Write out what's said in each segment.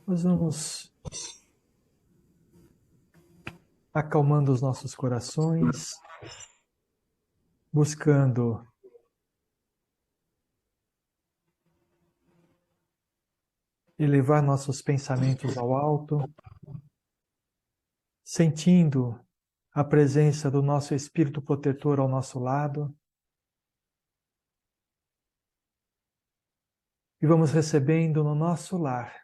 Nós vamos acalmando os nossos corações, buscando elevar nossos pensamentos ao alto, sentindo a presença do nosso Espírito protetor ao nosso lado. E vamos recebendo no nosso lar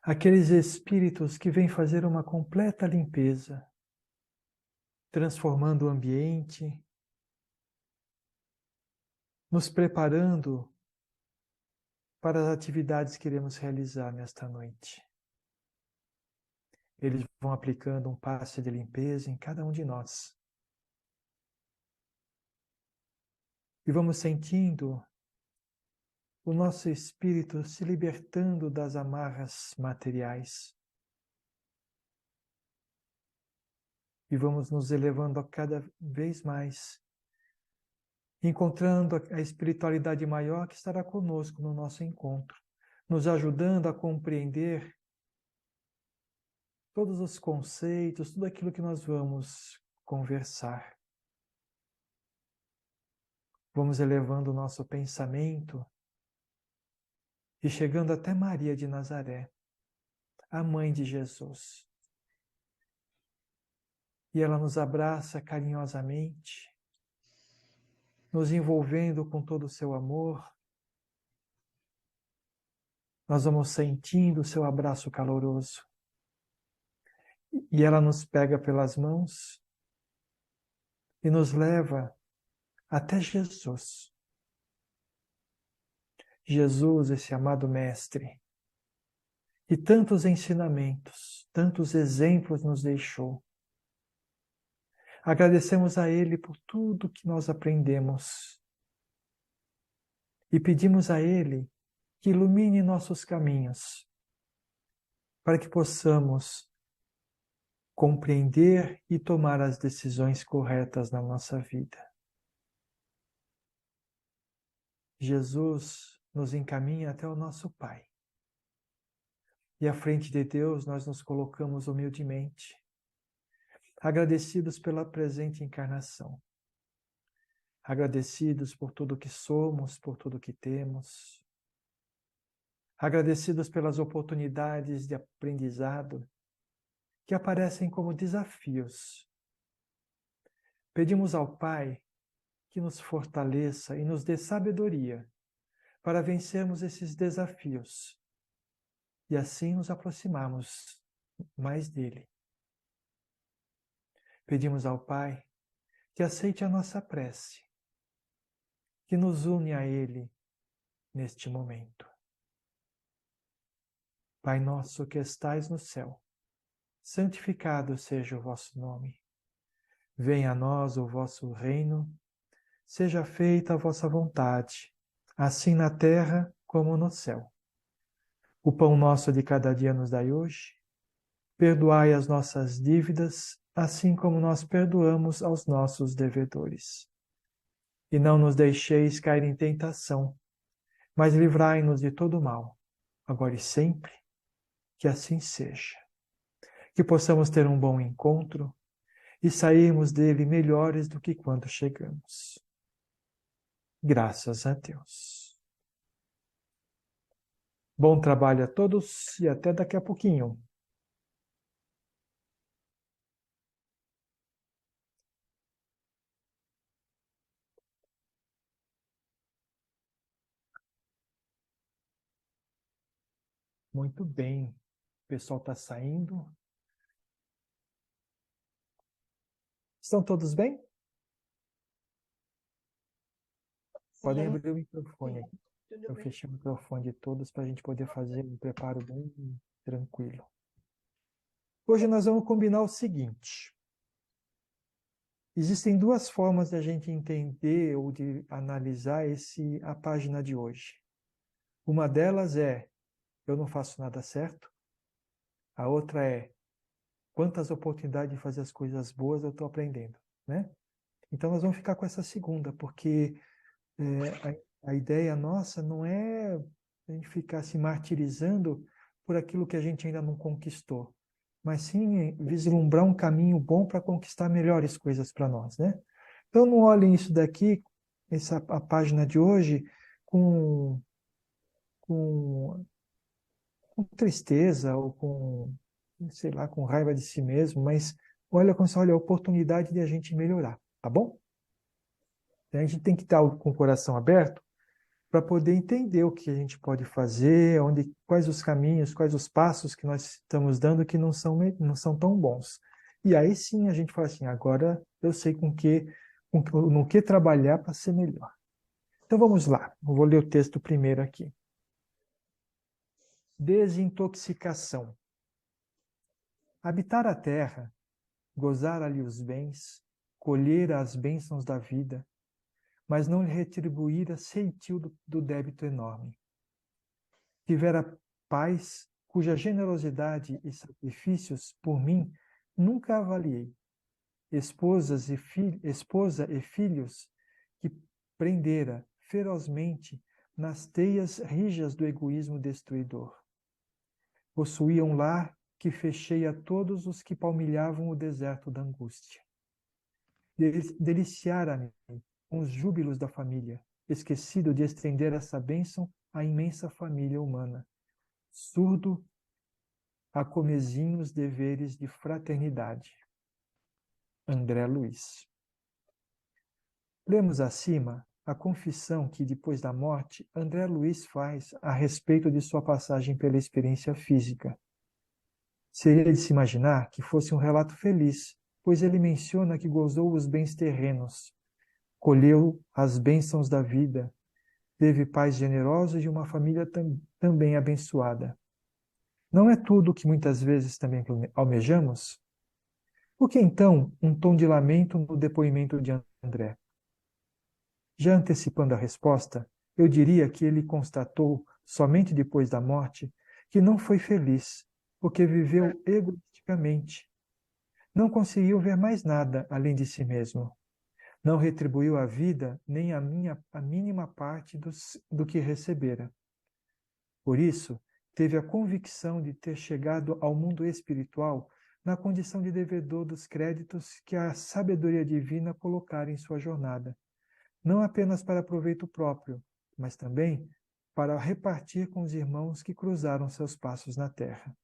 aqueles espíritos que vêm fazer uma completa limpeza, transformando o ambiente, nos preparando para as atividades que iremos realizar nesta noite. Eles vão aplicando um passe de limpeza em cada um de nós. E vamos sentindo o nosso espírito se libertando das amarras materiais. E vamos nos elevando a cada vez mais, encontrando a espiritualidade maior que estará conosco no nosso encontro, nos ajudando a compreender todos os conceitos, tudo aquilo que nós vamos conversar. Vamos elevando o nosso pensamento e chegando até Maria de Nazaré, a mãe de Jesus. E ela nos abraça carinhosamente, nos envolvendo com todo o seu amor. Nós vamos sentindo o seu abraço caloroso. E ela nos pega pelas mãos e nos leva até Jesus. Jesus, esse amado Mestre, e tantos ensinamentos, tantos exemplos nos deixou. Agradecemos a Ele por tudo que nós aprendemos e pedimos a Ele que ilumine nossos caminhos para que possamos compreender e tomar as decisões corretas na nossa vida. Jesus nos encaminha até o nosso Pai. E à frente de Deus nós nos colocamos humildemente, agradecidos pela presente encarnação, agradecidos por tudo que somos, por tudo que temos, agradecidos pelas oportunidades de aprendizado que aparecem como desafios. Pedimos ao Pai que nos fortaleça e nos dê sabedoria para vencermos esses desafios e assim nos aproximarmos mais dele. Pedimos ao Pai que aceite a nossa prece, que nos une a Ele neste momento. Pai nosso que estais no céu, santificado seja o vosso nome. Venha a nós o vosso reino, seja feita a vossa vontade, assim na terra como no céu. O pão nosso de cada dia nos dai hoje. Perdoai as nossas dívidas, assim como nós perdoamos aos nossos devedores. E não nos deixeis cair em tentação, mas livrai-nos de todo mal, agora e sempre, que assim seja. Que possamos ter um bom encontro e sairmos dele melhores do que quando chegamos. Graças a Deus. Bom trabalho a todos e até daqui a pouquinho. Muito bem. O pessoal está saindo. Estão todos bem? Podem Sim, abrir o microfone aqui. tudo Eu bem. fechei o microfone de todos para a gente poder fazer um preparo bem tranquilo. Hoje nós vamos combinar o seguinte. Existem duas formas de a gente entender ou de analisar a página de hoje. Uma delas é, eu não faço nada certo. A outra é, quantas oportunidades de fazer as coisas boas eu estou aprendendo, né? Então nós vamos ficar com essa segunda, porque a ideia nossa não é a gente ficar se martirizando por aquilo que a gente ainda não conquistou, mas sim vislumbrar um caminho bom para conquistar melhores coisas para nós, né? Então não olhem isso daqui, a página de hoje, com, com, com tristeza ou com, sei lá, com raiva de si mesmo, mas olha como se olha a oportunidade de a gente melhorar, tá bom? A gente tem que estar com o coração aberto para poder entender o que a gente pode fazer, quais os caminhos, quais os passos que nós estamos dando que não são tão bons. E aí sim a gente fala assim, agora eu sei no que trabalhar para ser melhor. Então vamos lá, eu vou ler o texto primeiro aqui. Desintoxicação. Habitar a terra, gozar ali os bens, colher as bênçãos da vida, mas não lhe retribuir a ceitil do débito enorme. Tivera pais cuja generosidade e sacrifícios por mim nunca avaliei. Esposa e filhos que prendera ferozmente nas teias rijas do egoísmo destruidor. Possuía um lar que fechei a todos os que palmilhavam o deserto da angústia. Deliciara-me com os júbilos da família, esquecido de estender essa bênção à imensa família humana, surdo a comezinhos deveres de fraternidade. André Luiz. Lemos acima a confissão que, depois da morte, André Luiz faz a respeito de sua passagem pela experiência física. Seria de se imaginar que fosse um relato feliz, pois ele menciona que gozou os bens terrenos, colheu as bênçãos da vida, teve pais generosos e uma família também abençoada. Não é tudo o que muitas vezes também almejamos? Por que então um tom de lamento no depoimento de André? Já antecipando a resposta, eu diria que ele constatou, somente depois da morte, que não foi feliz, porque viveu egoisticamente. Não conseguiu ver mais nada além de si mesmo. Não retribuiu à vida nem a mínima parte do que recebera. Por isso, teve a convicção de ter chegado ao mundo espiritual na condição de devedor dos créditos que a sabedoria divina colocara em sua jornada, não apenas para proveito próprio, mas também para repartir com os irmãos que cruzaram seus passos na terra.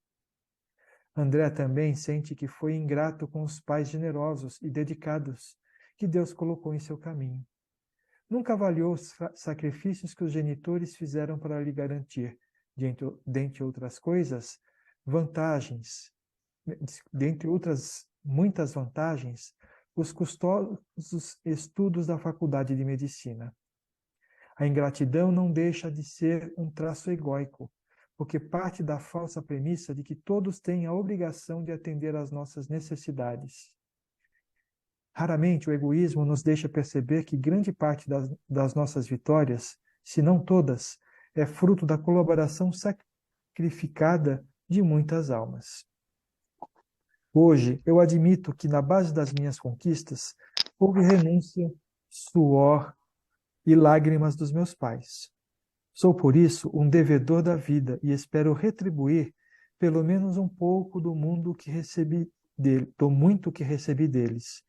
André também sente que foi ingrato com os pais generosos e dedicados que Deus colocou em seu caminho. Nunca avaliou os sacrifícios que os genitores fizeram para lhe garantir, dentre outras coisas, vantagens, dentre outras muitas vantagens, os custosos estudos da Faculdade de Medicina. A ingratidão não deixa de ser um traço egóico, porque parte da falsa premissa de que todos têm a obrigação de atender às nossas necessidades. Raramente o egoísmo nos deixa perceber que grande parte das nossas vitórias, se não todas, é fruto da colaboração sacrificada de muitas almas. Hoje, eu admito que na base das minhas conquistas houve renúncia, suor e lágrimas dos meus pais. Sou, por isso, um devedor da vida e espero retribuir pelo menos um pouco do muito que recebi deles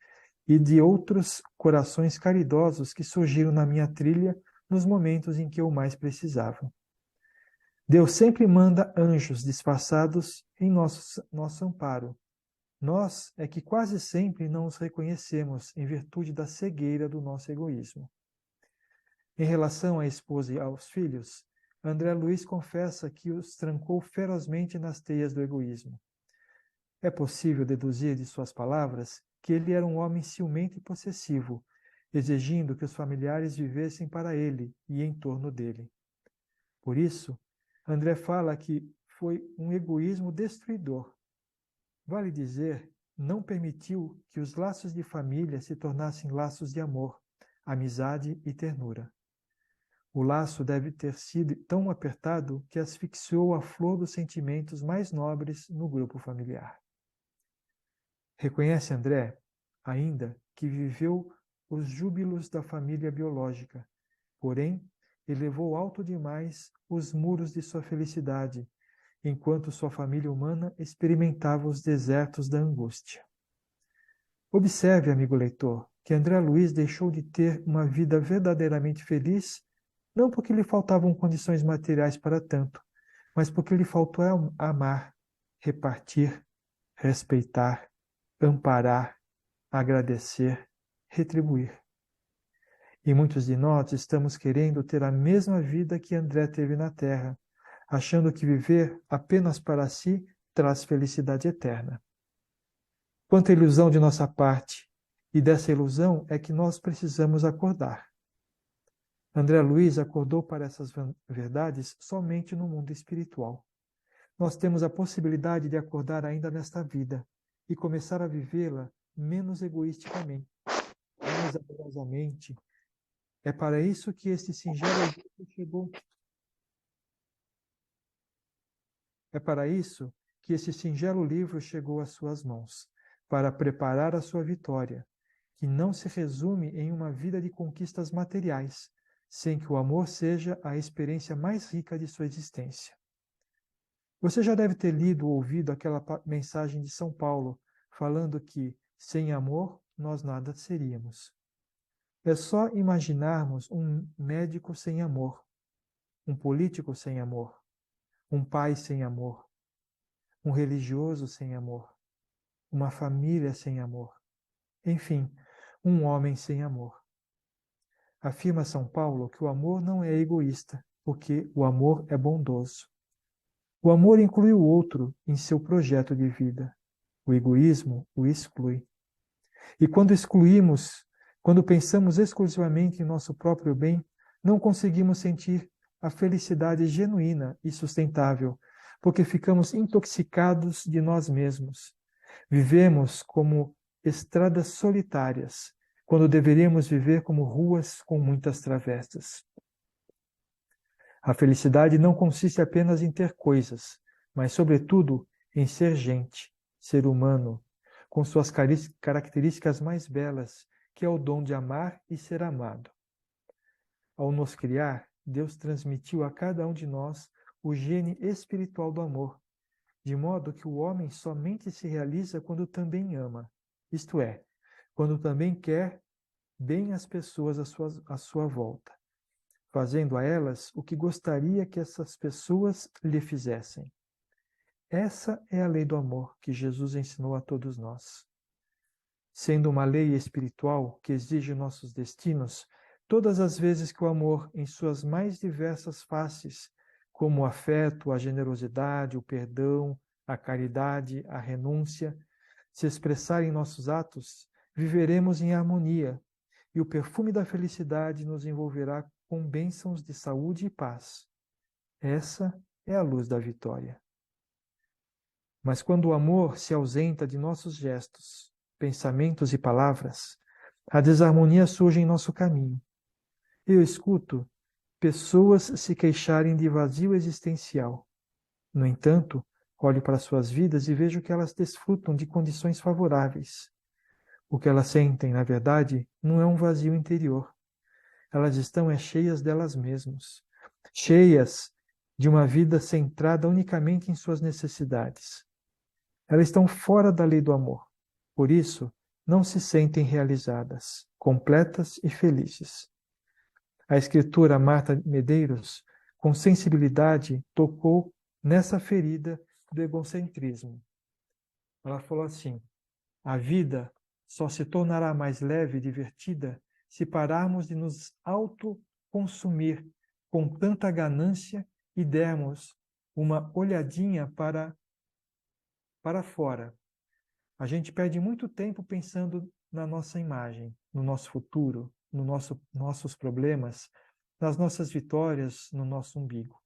e de outros corações caridosos que surgiram na minha trilha nos momentos em que eu mais precisava. Deus sempre manda anjos disfarçados em nosso amparo. Nós é que quase sempre não os reconhecemos em virtude da cegueira do nosso egoísmo. Em relação à esposa e aos filhos, André Luiz confessa que os trancou ferozmente nas teias do egoísmo. É possível deduzir de suas palavras que ele era um homem ciumento e possessivo, exigindo que os familiares vivessem para ele e em torno dele. Por isso, André fala que foi um egoísmo destruidor. Vale dizer, não permitiu que os laços de família se tornassem laços de amor, amizade e ternura. O laço deve ter sido tão apertado que asfixiou a flor dos sentimentos mais nobres no grupo familiar. Reconhece André, ainda, que viveu os júbilos da família biológica, porém, elevou alto demais os muros de sua felicidade enquanto sua família humana experimentava os desertos da angústia. Observe, amigo leitor, que André Luiz deixou de ter uma vida verdadeiramente feliz, não porque lhe faltavam condições materiais para tanto, mas porque lhe faltou amar, repartir, respeitar, amparar, agradecer, retribuir. E muitos de nós estamos querendo ter a mesma vida que André teve na Terra, achando que viver apenas para si traz felicidade eterna. Quanta ilusão de nossa parte, e dessa ilusão é que nós precisamos acordar. André Luiz acordou para essas verdades somente no mundo espiritual. Nós temos a possibilidade de acordar ainda nesta vida e começar a vivê-la menos egoisticamente, mais amorosamente. É para isso que este singelo livro chegou. É para isso que esse singelo livro chegou às suas mãos, para preparar a sua vitória, que não se resume em uma vida de conquistas materiais, sem que o amor seja a experiência mais rica de sua existência. Você já deve ter lido ou ouvido aquela mensagem de São Paulo, falando que, sem amor, nós nada seríamos. É só imaginarmos um médico sem amor, um político sem amor, um pai sem amor, um religioso sem amor, uma família sem amor, enfim, um homem sem amor. Afirma São Paulo que o amor não é egoísta, porque o amor é bondoso. O amor inclui o outro em seu projeto de vida. O egoísmo o exclui. E quando pensamos exclusivamente em nosso próprio bem, não conseguimos sentir a felicidade genuína e sustentável, porque ficamos intoxicados de nós mesmos. Vivemos como estradas solitárias, quando deveríamos viver como ruas com muitas travessas. A felicidade não consiste apenas em ter coisas, mas, sobretudo, em ser gente, ser humano, com suas características mais belas, que é o dom de amar e ser amado. Ao nos criar, Deus transmitiu a cada um de nós o gene espiritual do amor, de modo que o homem somente se realiza quando também ama, isto é, quando também quer bem as pessoas à sua volta, fazendo a elas o que gostaria que essas pessoas lhe fizessem. Essa é a lei do amor que Jesus ensinou a todos nós. Sendo uma lei espiritual que exige nossos destinos, todas as vezes que o amor, em suas mais diversas faces, como o afeto, a generosidade, o perdão, a caridade, a renúncia, se expressar em nossos atos, viveremos em harmonia, e o perfume da felicidade nos envolverá com bênçãos de saúde e paz. Essa é a luz da vitória. Mas quando o amor se ausenta de nossos gestos, pensamentos e palavras, a desarmonia surge em nosso caminho. Eu escuto pessoas se queixarem de vazio existencial. No entanto, olho para suas vidas e vejo que elas desfrutam de condições favoráveis. O que elas sentem, na verdade, não é um vazio interior. Elas estão cheias delas mesmas, cheias de uma vida centrada unicamente em suas necessidades. Elas estão fora da lei do amor. Por isso, não se sentem realizadas, completas e felizes. A escritora Marta Medeiros, com sensibilidade, tocou nessa ferida do egocentrismo. Ela falou assim: a vida só se tornará mais leve e divertida se pararmos de nos autoconsumir com tanta ganância e dermos uma olhadinha para fora. A gente perde muito tempo pensando na nossa imagem, no nosso futuro, nossos problemas, nas nossas vitórias, no nosso umbigo.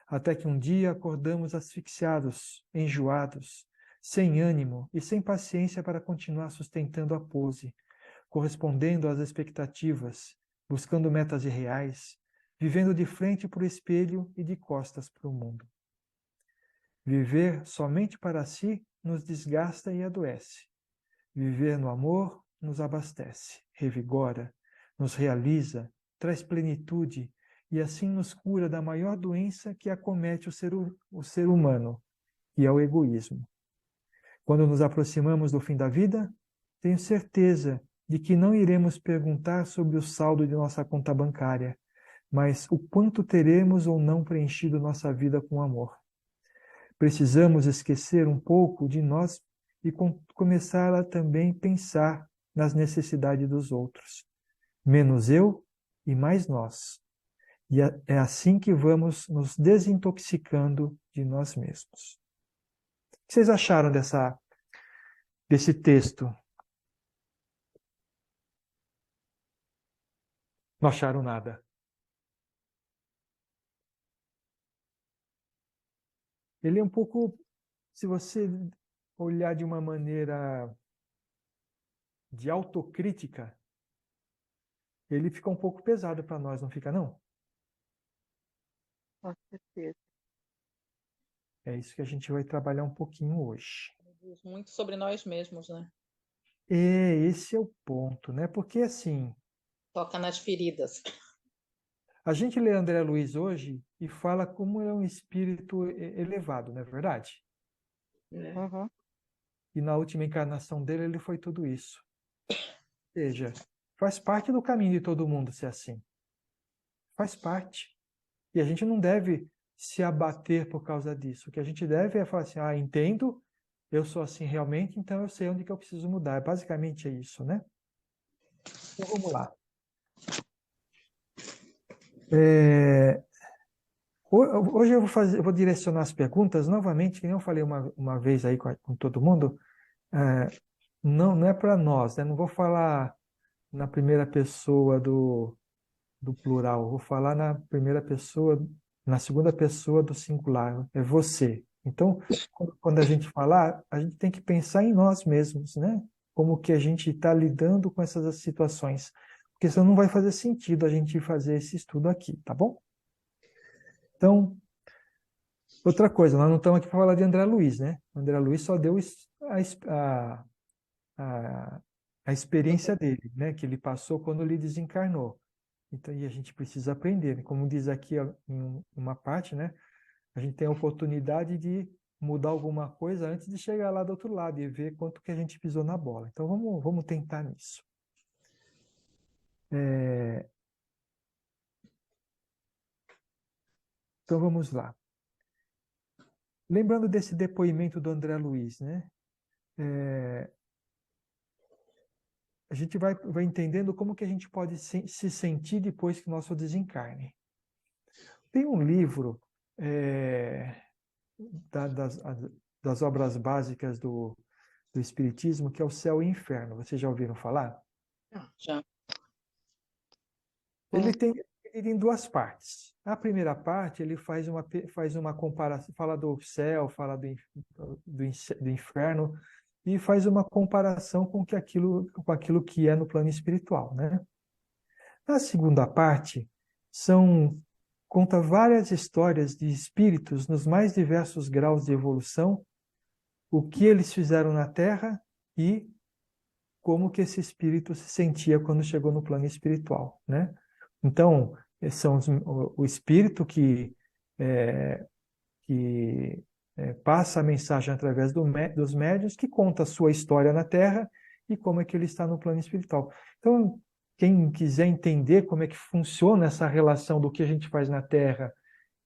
Até que um dia acordamos asfixiados, enjoados, sem ânimo e sem paciência para continuar sustentando a pose, correspondendo às expectativas, buscando metas irreais, vivendo de frente para o espelho e de costas para o mundo. Viver somente para si nos desgasta e adoece. Viver no amor nos abastece, revigora, nos realiza, traz plenitude e assim nos cura da maior doença que acomete o ser humano, que é o egoísmo. Quando nos aproximamos do fim da vida, tenho certeza de que não iremos perguntar sobre o saldo de nossa conta bancária, mas o quanto teremos ou não preenchido nossa vida com amor. Precisamos esquecer um pouco de nós e começar a também pensar nas necessidades dos outros. Menos eu e mais nós. E é assim que vamos nos desintoxicando de nós mesmos. O que vocês acharam desse texto? Não acharam nada. Ele é um pouco, se você olhar de uma maneira de autocrítica, ele fica um pouco pesado para nós, não fica, não? Com certeza. É isso que a gente vai trabalhar um pouquinho hoje. Diz muito sobre nós mesmos, né? Esse é o ponto, né? Porque assim, Toca nas feridas. a gente lê André Luiz hoje e fala como é um espírito elevado, não é verdade? Uhum. E na última encarnação dele, ele foi tudo isso. Ou seja, faz parte do caminho de todo mundo ser assim. Faz parte. E a gente não deve se abater por causa disso. O que a gente deve é falar assim, entendo, eu sou assim realmente, então eu sei onde que eu preciso mudar. Basicamente é isso, né? Então vamos lá. Hoje eu vou direcionar as perguntas novamente, que nem eu falei uma vez aí com todo mundo. Não é para nós, né? Não vou falar na primeira pessoa do plural, vou falar na primeira pessoa, na segunda pessoa do singular, é você. Então, quando a gente falar, a gente tem que pensar em nós mesmos, né? Como que a gente está lidando com essas situações. Porque senão não vai fazer sentido a gente fazer esse estudo aqui, tá bom? Então, outra coisa, nós não estamos aqui para falar de André Luiz, né? André Luiz só deu a, a, a experiência dele, né? Que ele passou quando ele desencarnou. Então, e a gente precisa aprender. Como diz aqui em uma parte, né? A gente tem a oportunidade de mudar alguma coisa antes de chegar lá do outro lado e ver quanto que a gente pisou na bola. Então, vamos tentar nisso. Então, vamos lá. Lembrando desse depoimento do André Luiz, né? A gente vai entendendo como que a gente pode se sentir depois que nosso desencarne. Tem um livro das obras básicas do Espiritismo, que é o Céu e o Inferno. Vocês já ouviram falar? Já. Ele tem em duas partes. A primeira parte, ele faz uma comparação, fala do céu, fala do inferno, e faz uma comparação com aquilo que é no plano espiritual, né? Na segunda parte, conta várias histórias de espíritos nos mais diversos graus de evolução, o que eles fizeram na Terra e como que esse espírito se sentia quando chegou no plano espiritual, né? Então, são o espírito que passa a mensagem através dos médiuns, que conta a sua história na Terra e como é que ele está no plano espiritual. Então, quem quiser entender como é que funciona essa relação do que a gente faz na Terra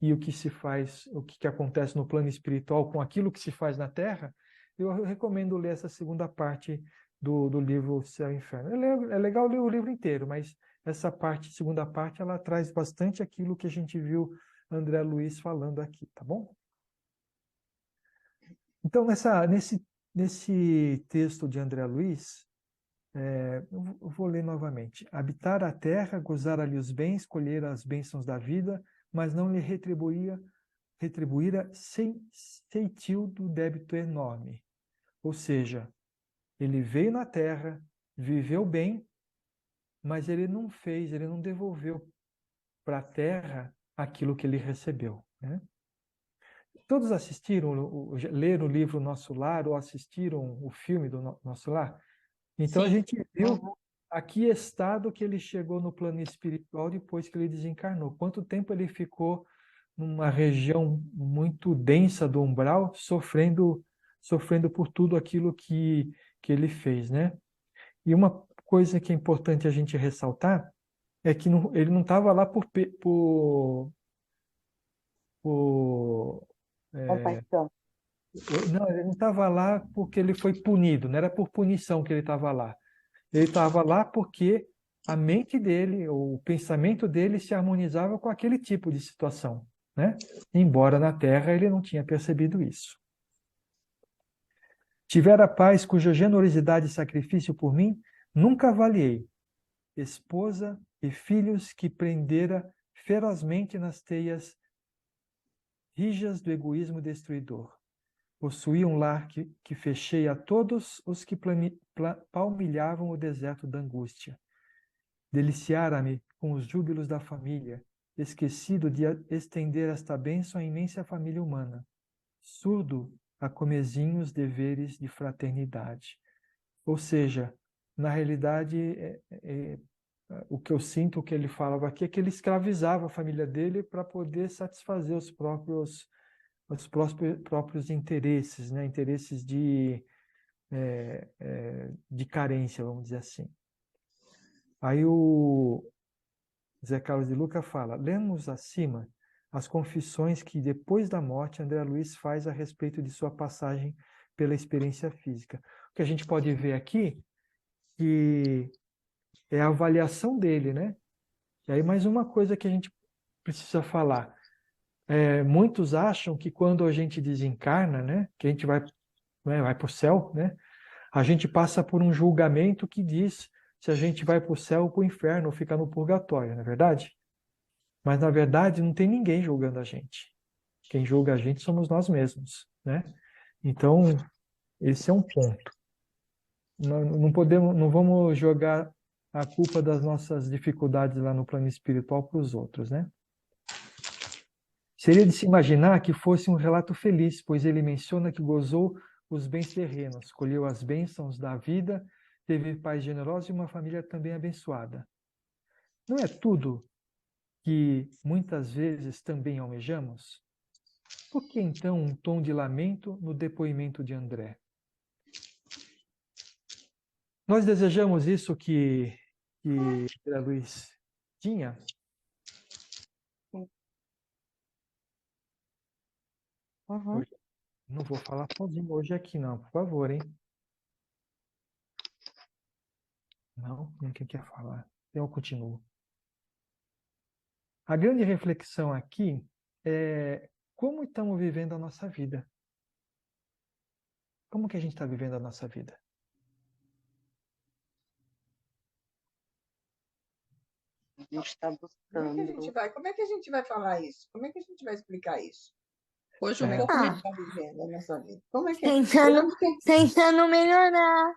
e o que se faz, o que acontece no plano espiritual com aquilo que se faz na Terra, eu recomendo ler essa segunda parte do livro Céu e Inferno. É legal ler o livro inteiro, mas essa parte, segunda parte, ela traz bastante aquilo que a gente viu André Luiz falando aqui, tá bom? Então, nesse texto de André Luiz, eu vou ler novamente. Habitar a terra, gozar ali os bens, colher as bênçãos da vida, mas não lhe retribuíra sem ceitil do débito enorme. Ou seja, ele veio na terra, viveu bem, mas ele não devolveu para a terra aquilo que ele recebeu, né? Todos assistiram, leram o livro Nosso Lar ou assistiram o filme do Nosso Lar? Então, Sim. a gente viu a que estado que ele chegou no plano espiritual depois que ele desencarnou. Quanto tempo ele ficou numa região muito densa do umbral, sofrendo por tudo aquilo que ele fez, né? E uma coisa que é importante a gente ressaltar é que ele não estava lá por Compaixão. não, ele não estava lá porque ele foi punido, não era por punição que ele estava lá. Ele estava lá porque a mente dele, ou o pensamento dele se harmonizava com aquele tipo de situação, né? Embora na Terra ele não tinha percebido isso. Tivera paz cuja generosidade e sacrifício por mim nunca avaliei. Esposa e filhos que prendera ferozmente nas teias rijas do egoísmo destruidor. Possuía um lar que fechei a todos os que palmilhavam o deserto da angústia. Deliciara-me com os júbilos da família, esquecido de estender esta bênção à imensa família humana, surdo a comezinhos deveres de fraternidade. Ou seja, na realidade, o que eu sinto, o que ele falava aqui, é que ele escravizava a família dele para poder satisfazer os próprios interesses, né? Interesses de carência, vamos dizer assim. Aí o Zé Carlos de Luca fala: lemos acima as confissões que, depois da morte, André Luiz faz a respeito de sua passagem pela experiência física. O que a gente pode ver aqui que é a avaliação dele, né? E aí mais uma coisa que a gente precisa falar. Muitos acham que quando a gente desencarna, né, que a gente vai para o céu, né, a gente passa por um julgamento que diz se a gente vai para o céu ou para o inferno ou fica no purgatório, não é verdade? Mas, na verdade, não tem ninguém julgando a gente. Quem julga a gente somos nós mesmos, né? Então, esse é um ponto. Não podemos, não vamos jogar a culpa das nossas dificuldades lá no plano espiritual para os outros, né? Seria de se imaginar que fosse um relato feliz, pois ele menciona que gozou os bens terrenos, colheu as bênçãos da vida, teve pais generosos e uma família também abençoada. Não é tudo que muitas vezes também almejamos? Por que então um tom de lamento no depoimento de André? Nós desejamos isso que André Luiz tinha? Uhum. Não vou falar sozinho hoje aqui não, por favor, hein? Não, ninguém quer falar. Então eu continuo. A grande reflexão aqui é como estamos vivendo a nossa vida. Como que a gente está vivendo a nossa vida? A gente está buscando. Como é que a gente vai falar isso? Como é que a gente vai explicar isso? Hoje Como um é pouco que a melhor. gente está vivendo a nossa vida? Como é que Tentando melhorar.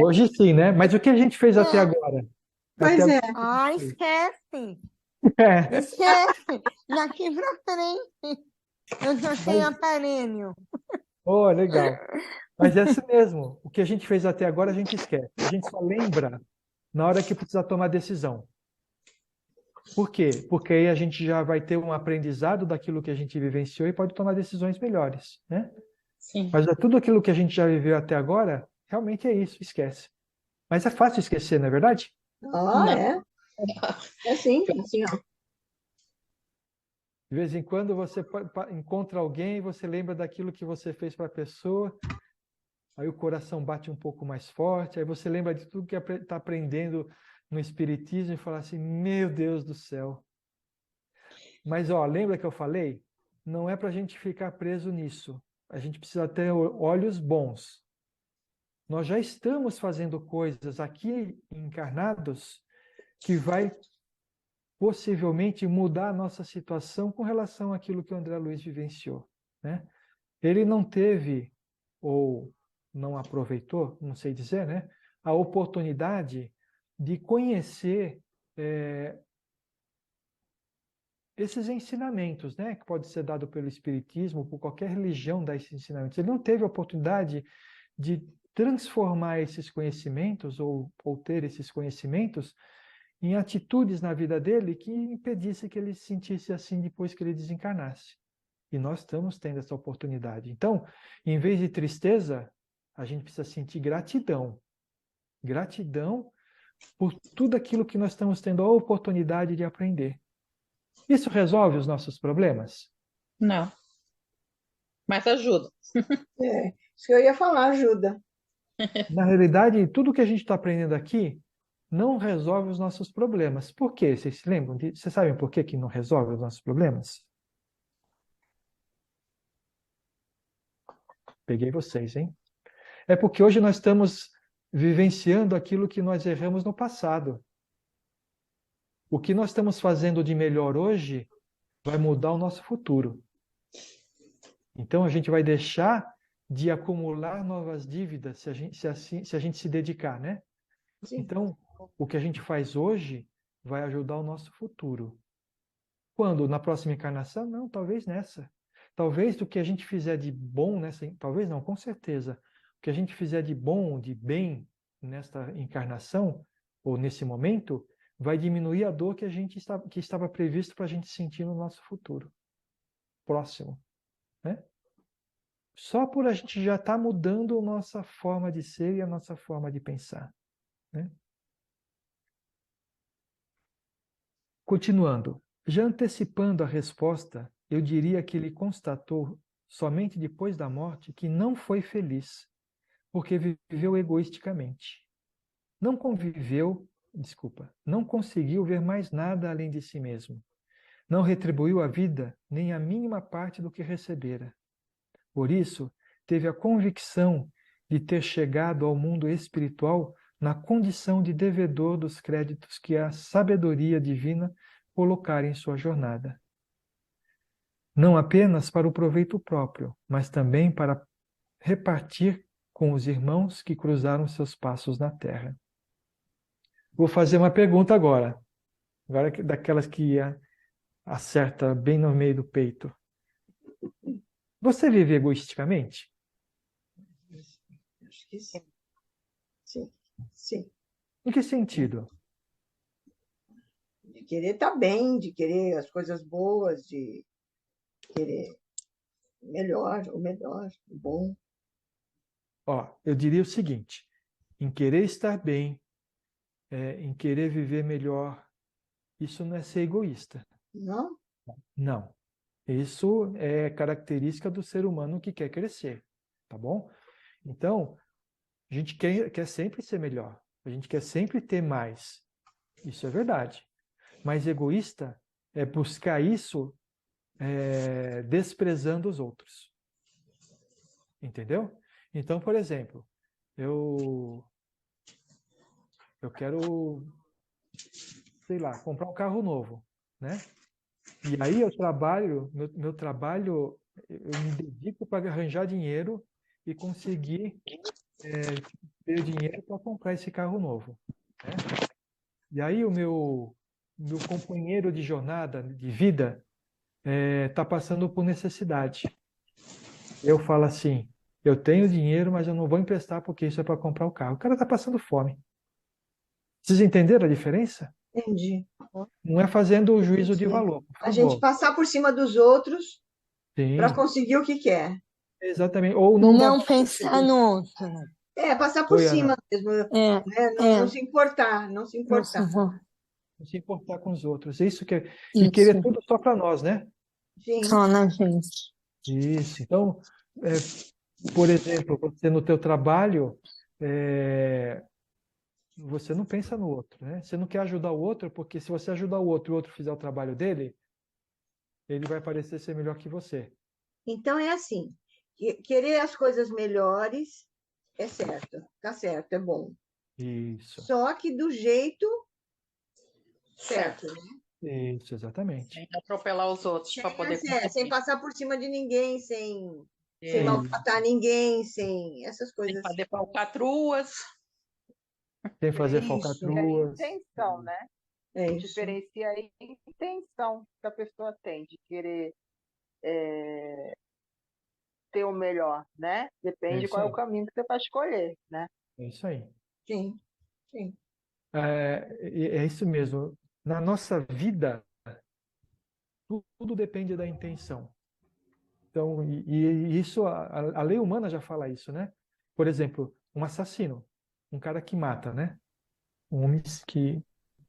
Hoje sim, né? Mas o que a gente fez até agora? Pois Até é. Ah, esquece. É, Esquece. Daqui pra frente. Eu já tenho aparelho. oh, legal. Mas é assim mesmo. O que a gente fez até agora a gente esquece. A gente só lembra na hora que precisa tomar decisão. Por quê? Porque aí a gente já vai ter um aprendizado daquilo que a gente vivenciou e pode tomar decisões melhores, né? Sim. Mas tudo aquilo que a gente já viveu até agora, realmente é isso, esquece. Mas é fácil esquecer, não é verdade? Ó, é. É assim, ó. De vez em quando você encontra alguém e você lembra daquilo que você fez para a pessoa, aí o coração bate um pouco mais forte, aí você lembra de tudo que está aprendendo no Espiritismo e fala assim, meu Deus do céu. Mas, ó, lembra que eu falei? Não é para a gente ficar preso nisso. A gente precisa ter olhos bons. Nós já estamos fazendo coisas aqui encarnados que vai possivelmente mudar a nossa situação com relação àquilo que o André Luiz vivenciou, né? Ele não teve, ou não aproveitou, não sei dizer, né? A oportunidade de conhecer esses ensinamentos, né? Que pode ser dado pelo Espiritismo, por qualquer religião dar esses ensinamentos. Ele não teve a oportunidade de transformar esses conhecimentos ou ter esses conhecimentos em atitudes na vida dele que impedisse que ele se sentisse assim depois que ele desencarnasse. E nós estamos tendo essa oportunidade. Então, em vez de tristeza, a gente precisa sentir gratidão. Gratidão por tudo aquilo que nós estamos tendo a oportunidade de aprender. Isso resolve os nossos problemas? Não. Mas ajuda. Isso que eu ia falar, ajuda. Na realidade, tudo que a gente está aprendendo aqui não resolve os nossos problemas. Por quê? Vocês se lembram? Vocês sabem por que não resolve os nossos problemas? Peguei vocês, hein? É porque hoje nós estamos vivenciando aquilo que nós erramos no passado. O que nós estamos fazendo de melhor hoje vai mudar o nosso futuro. Então a gente vai deixar de acumular novas dívidas se a gente se dedicar, né? Sim. Então, o que a gente faz hoje vai ajudar o nosso futuro. Quando? Na próxima encarnação? Não, talvez nessa. Talvez o que a gente fizer de bom nessa... Talvez não, com certeza. O que a gente fizer de bom, de bem nesta encarnação, ou nesse momento, vai diminuir a dor que estava previsto para a gente sentir no nosso futuro próximo, né? Só por a gente já estar mudando a nossa forma de ser e a nossa forma de pensar, né? Continuando, já antecipando a resposta, eu diria que ele constatou somente depois da morte que não foi feliz, porque viveu egoisticamente. Não conseguiu ver mais nada além de si mesmo. Não retribuiu à vida nem a mínima parte do que recebera. Por isso, teve a convicção de ter chegado ao mundo espiritual na condição de devedor dos créditos que a sabedoria divina colocara em sua jornada. Não apenas para o proveito próprio, mas também para repartir com os irmãos que cruzaram seus passos na Terra. Vou fazer uma pergunta agora daquelas que acerta bem no meio do peito. Você vive egoisticamente? Acho que sim. Sim, sim. Em que sentido? De querer estar bem, de querer as coisas boas, de querer o melhor, o bom. Eu diria o seguinte, em querer estar bem, em querer viver melhor, isso não é ser egoísta. Não? Não. Isso é característica do ser humano que quer crescer, tá bom? Então, a gente quer sempre ser melhor, a gente quer sempre ter mais. Isso é verdade. Mas egoísta é buscar isso desprezando os outros. Entendeu? Então, por exemplo, eu quero, sei lá, comprar um carro novo, né? E aí eu trabalho, meu trabalho, eu me dedico para arranjar dinheiro e conseguir ter dinheiro para comprar esse carro novo, né? E aí o meu companheiro de jornada, de vida, está passando por necessidade. Eu falo assim, eu tenho dinheiro, mas eu não vou emprestar porque isso é para comprar o carro. O cara está passando fome. Vocês entenderam a diferença? Entendi. Não é fazendo o juízo de valor, por favor. A gente passar por cima dos outros para conseguir o que quer. Exatamente. Ou não pensar no outro. Passar por cima mesmo. Não se importar, Não se importar com os outros. Isso que e querer tudo só para nós, né? Sim. Só na gente. Isso. Então, por exemplo, você no teu trabalho, você não pensa no outro, né? Você não quer ajudar o outro, porque se você ajudar o outro fizer o trabalho dele, ele vai parecer ser melhor que você. Então é assim, querer as coisas melhores é certo, tá certo, é bom. Isso. Só que do jeito certo, né? Isso, exatamente. Sem atropelar os outros para poder sem passar por cima de ninguém, sem maltratar ninguém, sem essas coisas. Sem fazer falcatruas. Sem fazer falcatruas. É intenção, né? Diferencia aí a intenção que a pessoa tem de querer ter o melhor, né? Depende qual é o caminho que você vai escolher, né? É isso aí. Sim, sim. É isso mesmo. Na nossa vida, tudo depende da intenção. Então, e isso, a lei humana já fala isso, né? Por exemplo, um assassino, um cara que mata, né? Um homem que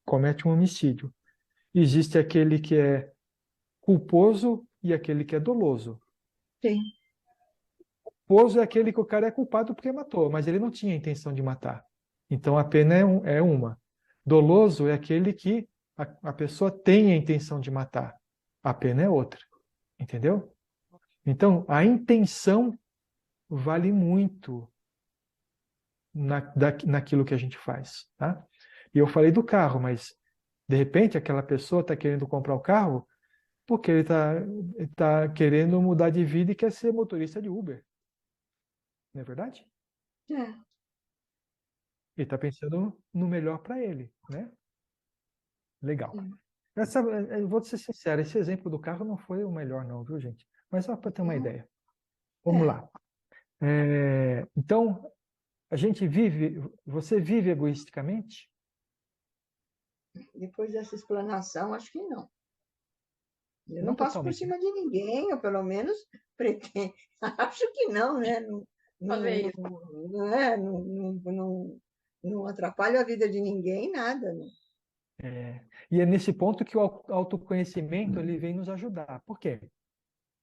comete um homicídio. Existe aquele que é culposo e aquele que é doloso. Sim. Culposo é aquele que o cara é culpado porque matou, mas ele não tinha intenção de matar. Então a pena é uma. Doloso é aquele que a pessoa tem a intenção de matar. A pena é outra. Entendeu? Então a intenção vale muito naquilo que a gente faz. Tá? E eu falei do carro, mas de repente aquela pessoa está querendo comprar o carro porque ele tá querendo mudar de vida e quer ser motorista de Uber. Não é verdade? É. Ele está pensando no melhor para ele, né? Legal. Eu vou ser sincero, esse exemplo do carro não foi o melhor não, viu, gente? Mas só para ter uma ideia. Vamos lá. Então, você vive egoisticamente? Depois dessa explanação, acho que não. Eu Não não passo por totalmente, cima de ninguém, ou pelo menos pretendo. Acho que não, né? Fazer isso. Não atrapalho a vida de ninguém, nada. Né? E é nesse ponto que o autoconhecimento ele vem nos ajudar. Por quê?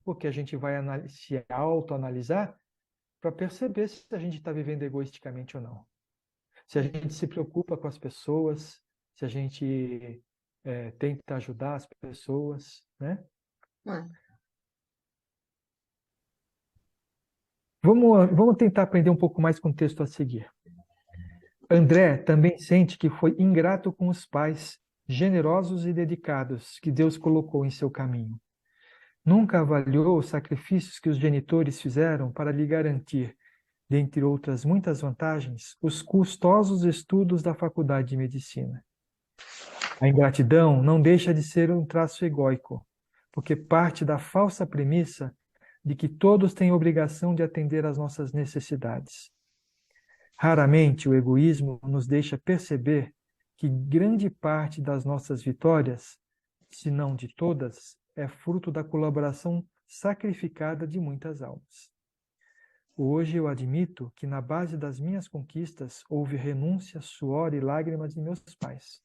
Porque a gente vai se autoanalisar para perceber se a gente está vivendo egoisticamente ou não. Se a gente se preocupa com as pessoas, se a gente tenta ajudar as pessoas, né? Vamos tentar aprender um pouco mais com o texto a seguir. André também sente que foi ingrato com os pais, generosos e dedicados, que Deus colocou em seu caminho. Nunca avaliou os sacrifícios que os genitores fizeram para lhe garantir, dentre outras muitas vantagens, os custosos estudos da faculdade de medicina. A ingratidão não deixa de ser um traço egóico, porque parte da falsa premissa de que todos têm obrigação de atender às nossas necessidades. Raramente o egoísmo nos deixa perceber que grande parte das nossas vitórias, se não de todas, é fruto da colaboração sacrificada de muitas almas. Hoje eu admito que na base das minhas conquistas houve renúncia, suor e lágrimas de meus pais.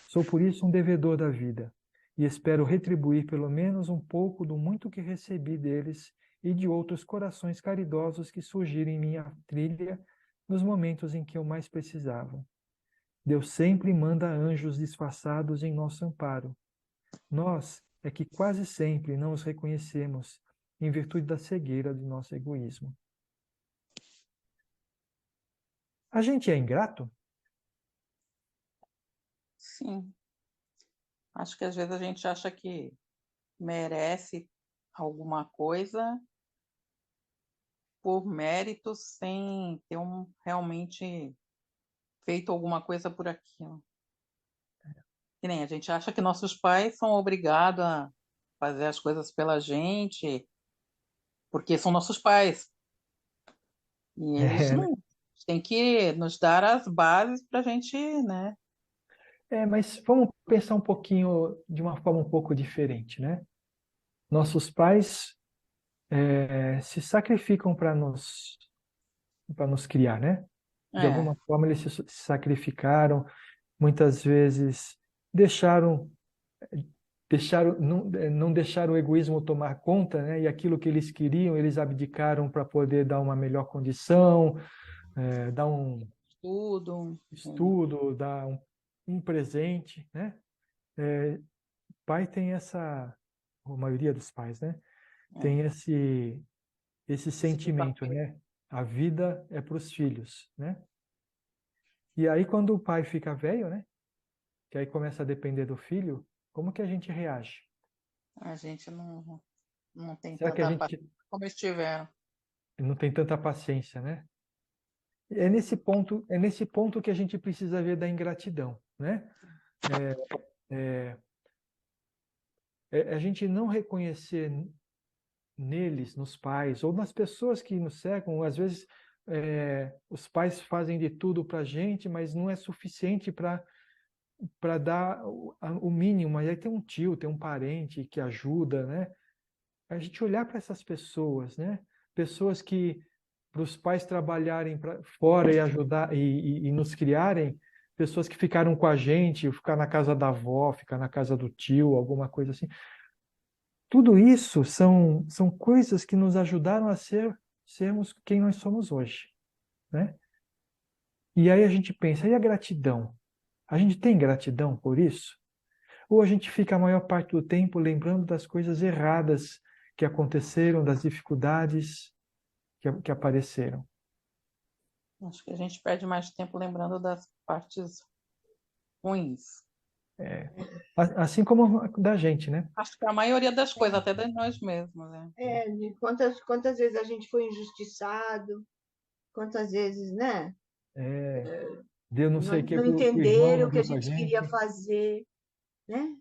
Sou por isso um devedor da vida e espero retribuir pelo menos um pouco do muito que recebi deles e de outros corações caridosos que surgiram em minha trilha nos momentos em que eu mais precisava. Deus sempre manda anjos disfarçados em nosso amparo. Nós é que quase sempre não os reconhecemos em virtude da cegueira do nosso egoísmo. A gente é ingrato? Sim. Acho que às vezes a gente acha que merece alguma coisa por mérito sem ter realmente feito alguma coisa por aquilo. Que nem a gente acha que nossos pais são obrigados a fazer as coisas pela gente porque são nossos pais. E eles não têm que nos dar as bases para a gente, né? Mas vamos pensar um pouquinho de uma forma um pouco diferente, né? Nossos pais se sacrificam para nos criar, né? De alguma forma eles se sacrificaram, muitas vezes não deixaram o egoísmo tomar conta, né? E aquilo que eles queriam, eles abdicaram para poder dar uma melhor condição, dar um estudo, dar um presente, né? Pai tem a maioria dos pais, né? Tem esse sentimento, né? A vida é para os filhos, né? E aí quando o pai fica velho, né? Que aí começa a depender do filho, como que a gente reage? A gente não tem Será que a gente paciência como eles tiveram. não tem tanta paciência, né? É nesse ponto que a gente precisa ver da ingratidão, né? A gente não reconhecer neles, nos pais, ou nas pessoas que nos cercam. Às vezes, os pais fazem de tudo para a gente, mas não é suficiente para dar o mínimo. Mas aí tem um tio, tem um parente que ajuda, né? A gente olhar para essas pessoas, né? Pessoas que, para os pais trabalharem fora e ajudar e nos criarem, pessoas que ficaram com a gente, ficar na casa da avó, ficar na casa do tio, alguma coisa assim. Tudo isso são coisas que nos ajudaram a sermos quem nós somos hoje, né? E aí a gente pensa, e a gratidão? A gente tem gratidão por isso? Ou a gente fica a maior parte do tempo lembrando das coisas erradas que aconteceram, das dificuldades que apareceram? Acho que a gente perde mais tempo lembrando das partes ruins. Assim como da gente, né? Acho que a maioria das coisas, até de nós mesmos, né? De quantas vezes a gente foi injustiçado, quantas vezes, né? Deu não sei o que Não pro irmão, entenderam não o que a deu pra gente gente. queria fazer, né?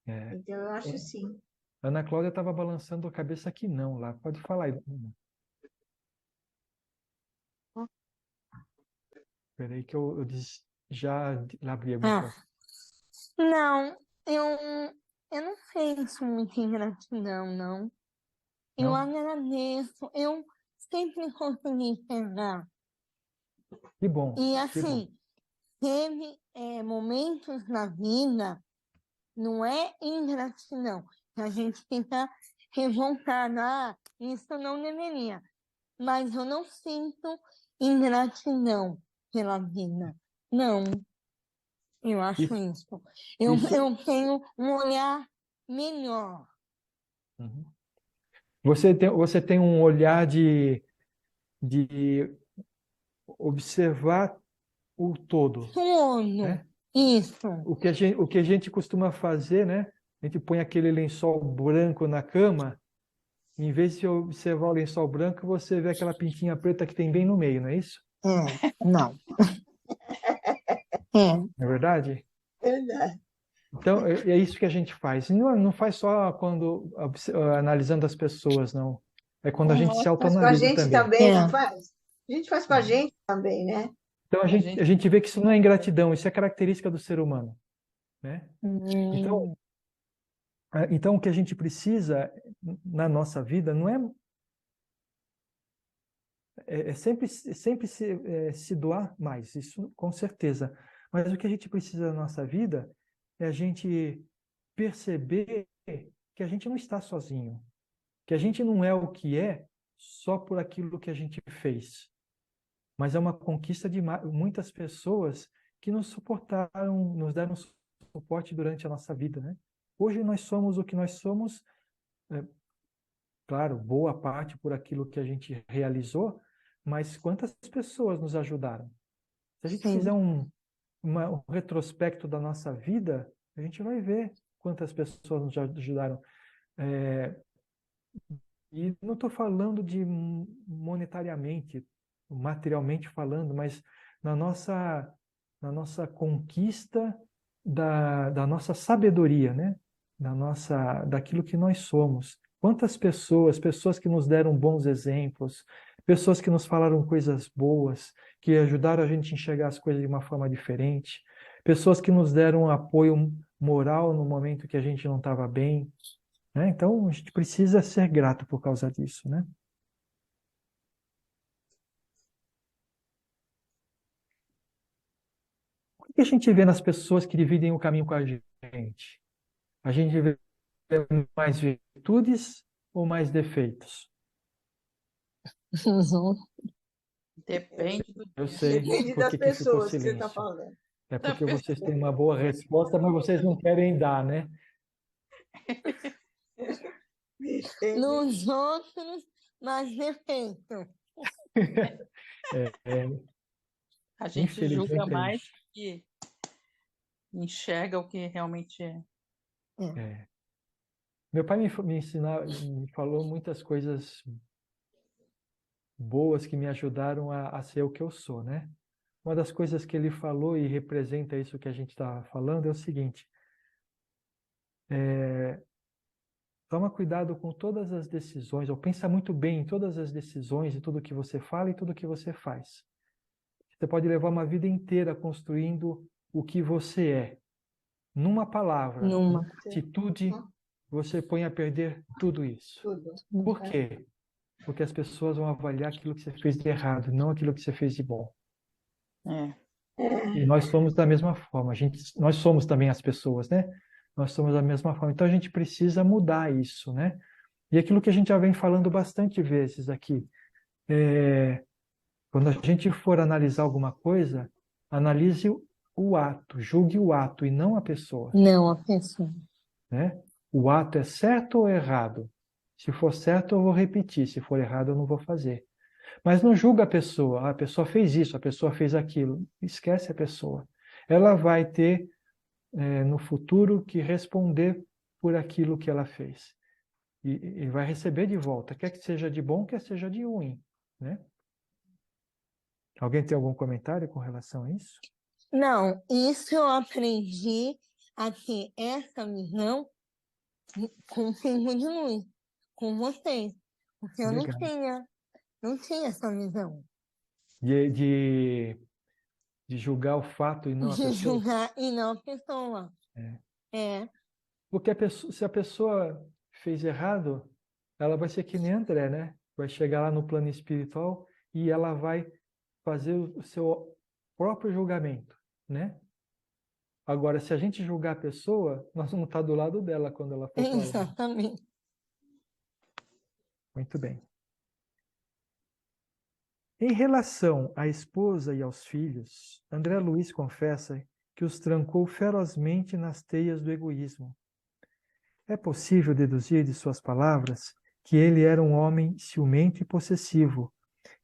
É. Então, eu acho sim. Ana Cláudia estava balançando a cabeça que não lá. Pode falar aí. Espera aí que eu já abri a microfone. Não, eu não penso muito em gratidão, não. Eu Não? agradeço, eu sempre consegui pegar. Que bom, E que bom. assim, teve momentos na vida, não é ingratidão, que a gente fica revoltada, isso não deveria. Mas eu não sinto ingratidão pela vida. Não, eu acho isso. Eu tenho um olhar melhor. Uhum. Você tem um olhar de observar o todo, né? Isso. O que a gente costuma fazer, né? A gente põe aquele lençol branco na cama, em vez de observar o lençol branco, você vê aquela pintinha preta que tem bem no meio, não é isso? Não. Não é verdade? Verdade. Então, é isso que a gente faz. E não faz só quando analisando as pessoas, não. É quando a gente se Faz com a autoanalisa gente também. também, não faz? A gente faz com a gente também, né? Então, a gente vê que isso não é ingratidão, isso é característica do ser humano, né? Então, o que a gente precisa na nossa vida não é sempre se doar mais, isso com certeza. Mas o que a gente precisa na nossa vida é a gente perceber que a gente não está sozinho, que a gente não é o que é só por aquilo que a gente fez, mas é uma conquista de muitas pessoas que nos suportaram, nos deram suporte durante a nossa vida, né? Hoje nós somos o que nós somos, claro, boa parte por aquilo que a gente realizou, mas quantas pessoas nos ajudaram? Se a gente fizer um retrospecto da nossa vida, a gente vai ver quantas pessoas nos ajudaram. E não estou falando de monetariamente, materialmente falando, mas na nossa conquista da nossa sabedoria, né? Daquilo que nós somos. Quantas pessoas que nos deram bons exemplos, pessoas que nos falaram coisas boas, que ajudaram a gente a enxergar as coisas de uma forma diferente, pessoas que nos deram apoio moral no momento que a gente não estava bem, né? Então, a gente precisa ser grato por causa disso, né? O que a gente vê nas pessoas que dividem o caminho com a gente? A gente vê mais virtudes ou mais defeitos? Depende do Eu dia. sei Depende por das que ficou pessoas que você está silêncio. falando. É porque vocês têm uma boa resposta, mas vocês não querem dar, né? Nos outros, mas defeito. A gente julga Infelizmente é mais isso. que enxerga o que realmente é. Meu pai me falou muitas coisas boas que me ajudaram a ser o que eu sou, né? Uma das coisas que ele falou e representa isso que a gente está falando é o seguinte: Toma cuidado com todas as decisões, ou pensa muito bem em todas as decisões, e tudo que você fala e tudo que você faz. Você pode levar uma vida inteira construindo o que você é. Numa palavra, numa atitude, você põe a perder tudo isso. Tudo. Por quê? Porque as pessoas vão avaliar aquilo que você fez de errado, não aquilo que você fez de bom. E nós somos da mesma forma. Nós somos também as pessoas, né? Nós somos da mesma forma. Então a gente precisa mudar isso, né? E aquilo que a gente já vem falando bastante vezes aqui. Quando a gente for analisar alguma coisa, analise o ato, julgue o ato e não a pessoa. Não, a pessoa. Né? O ato é certo ou errado? Se for certo, eu vou repetir. Se for errado, eu não vou fazer. Mas não julga a pessoa fez isso, a pessoa fez aquilo. Esquece a pessoa. Ela vai ter, no futuro, que responder por aquilo que ela fez. E vai receber de volta, quer que seja de bom, quer que seja de ruim. Né? Alguém tem algum comentário com relação a isso? Não, isso eu aprendi a ter essa visão com o Senhor de luz, com vocês. Porque eu Legal. não tinha essa visão. De julgar o fato e não a De pessoa? julgar e não a pessoa. Porque se a pessoa fez errado, ela vai ser que nem André, né? Vai chegar lá no plano espiritual e ela vai fazer o seu próprio julgamento, né? Agora, se a gente julgar a pessoa, nós vamos estar do lado dela quando ela for para lá. Exatamente. Muito bem. Em relação à esposa e aos filhos, André Luiz confessa que os trancou ferozmente nas teias do egoísmo. É possível deduzir de suas palavras que ele era um homem ciumento e possessivo,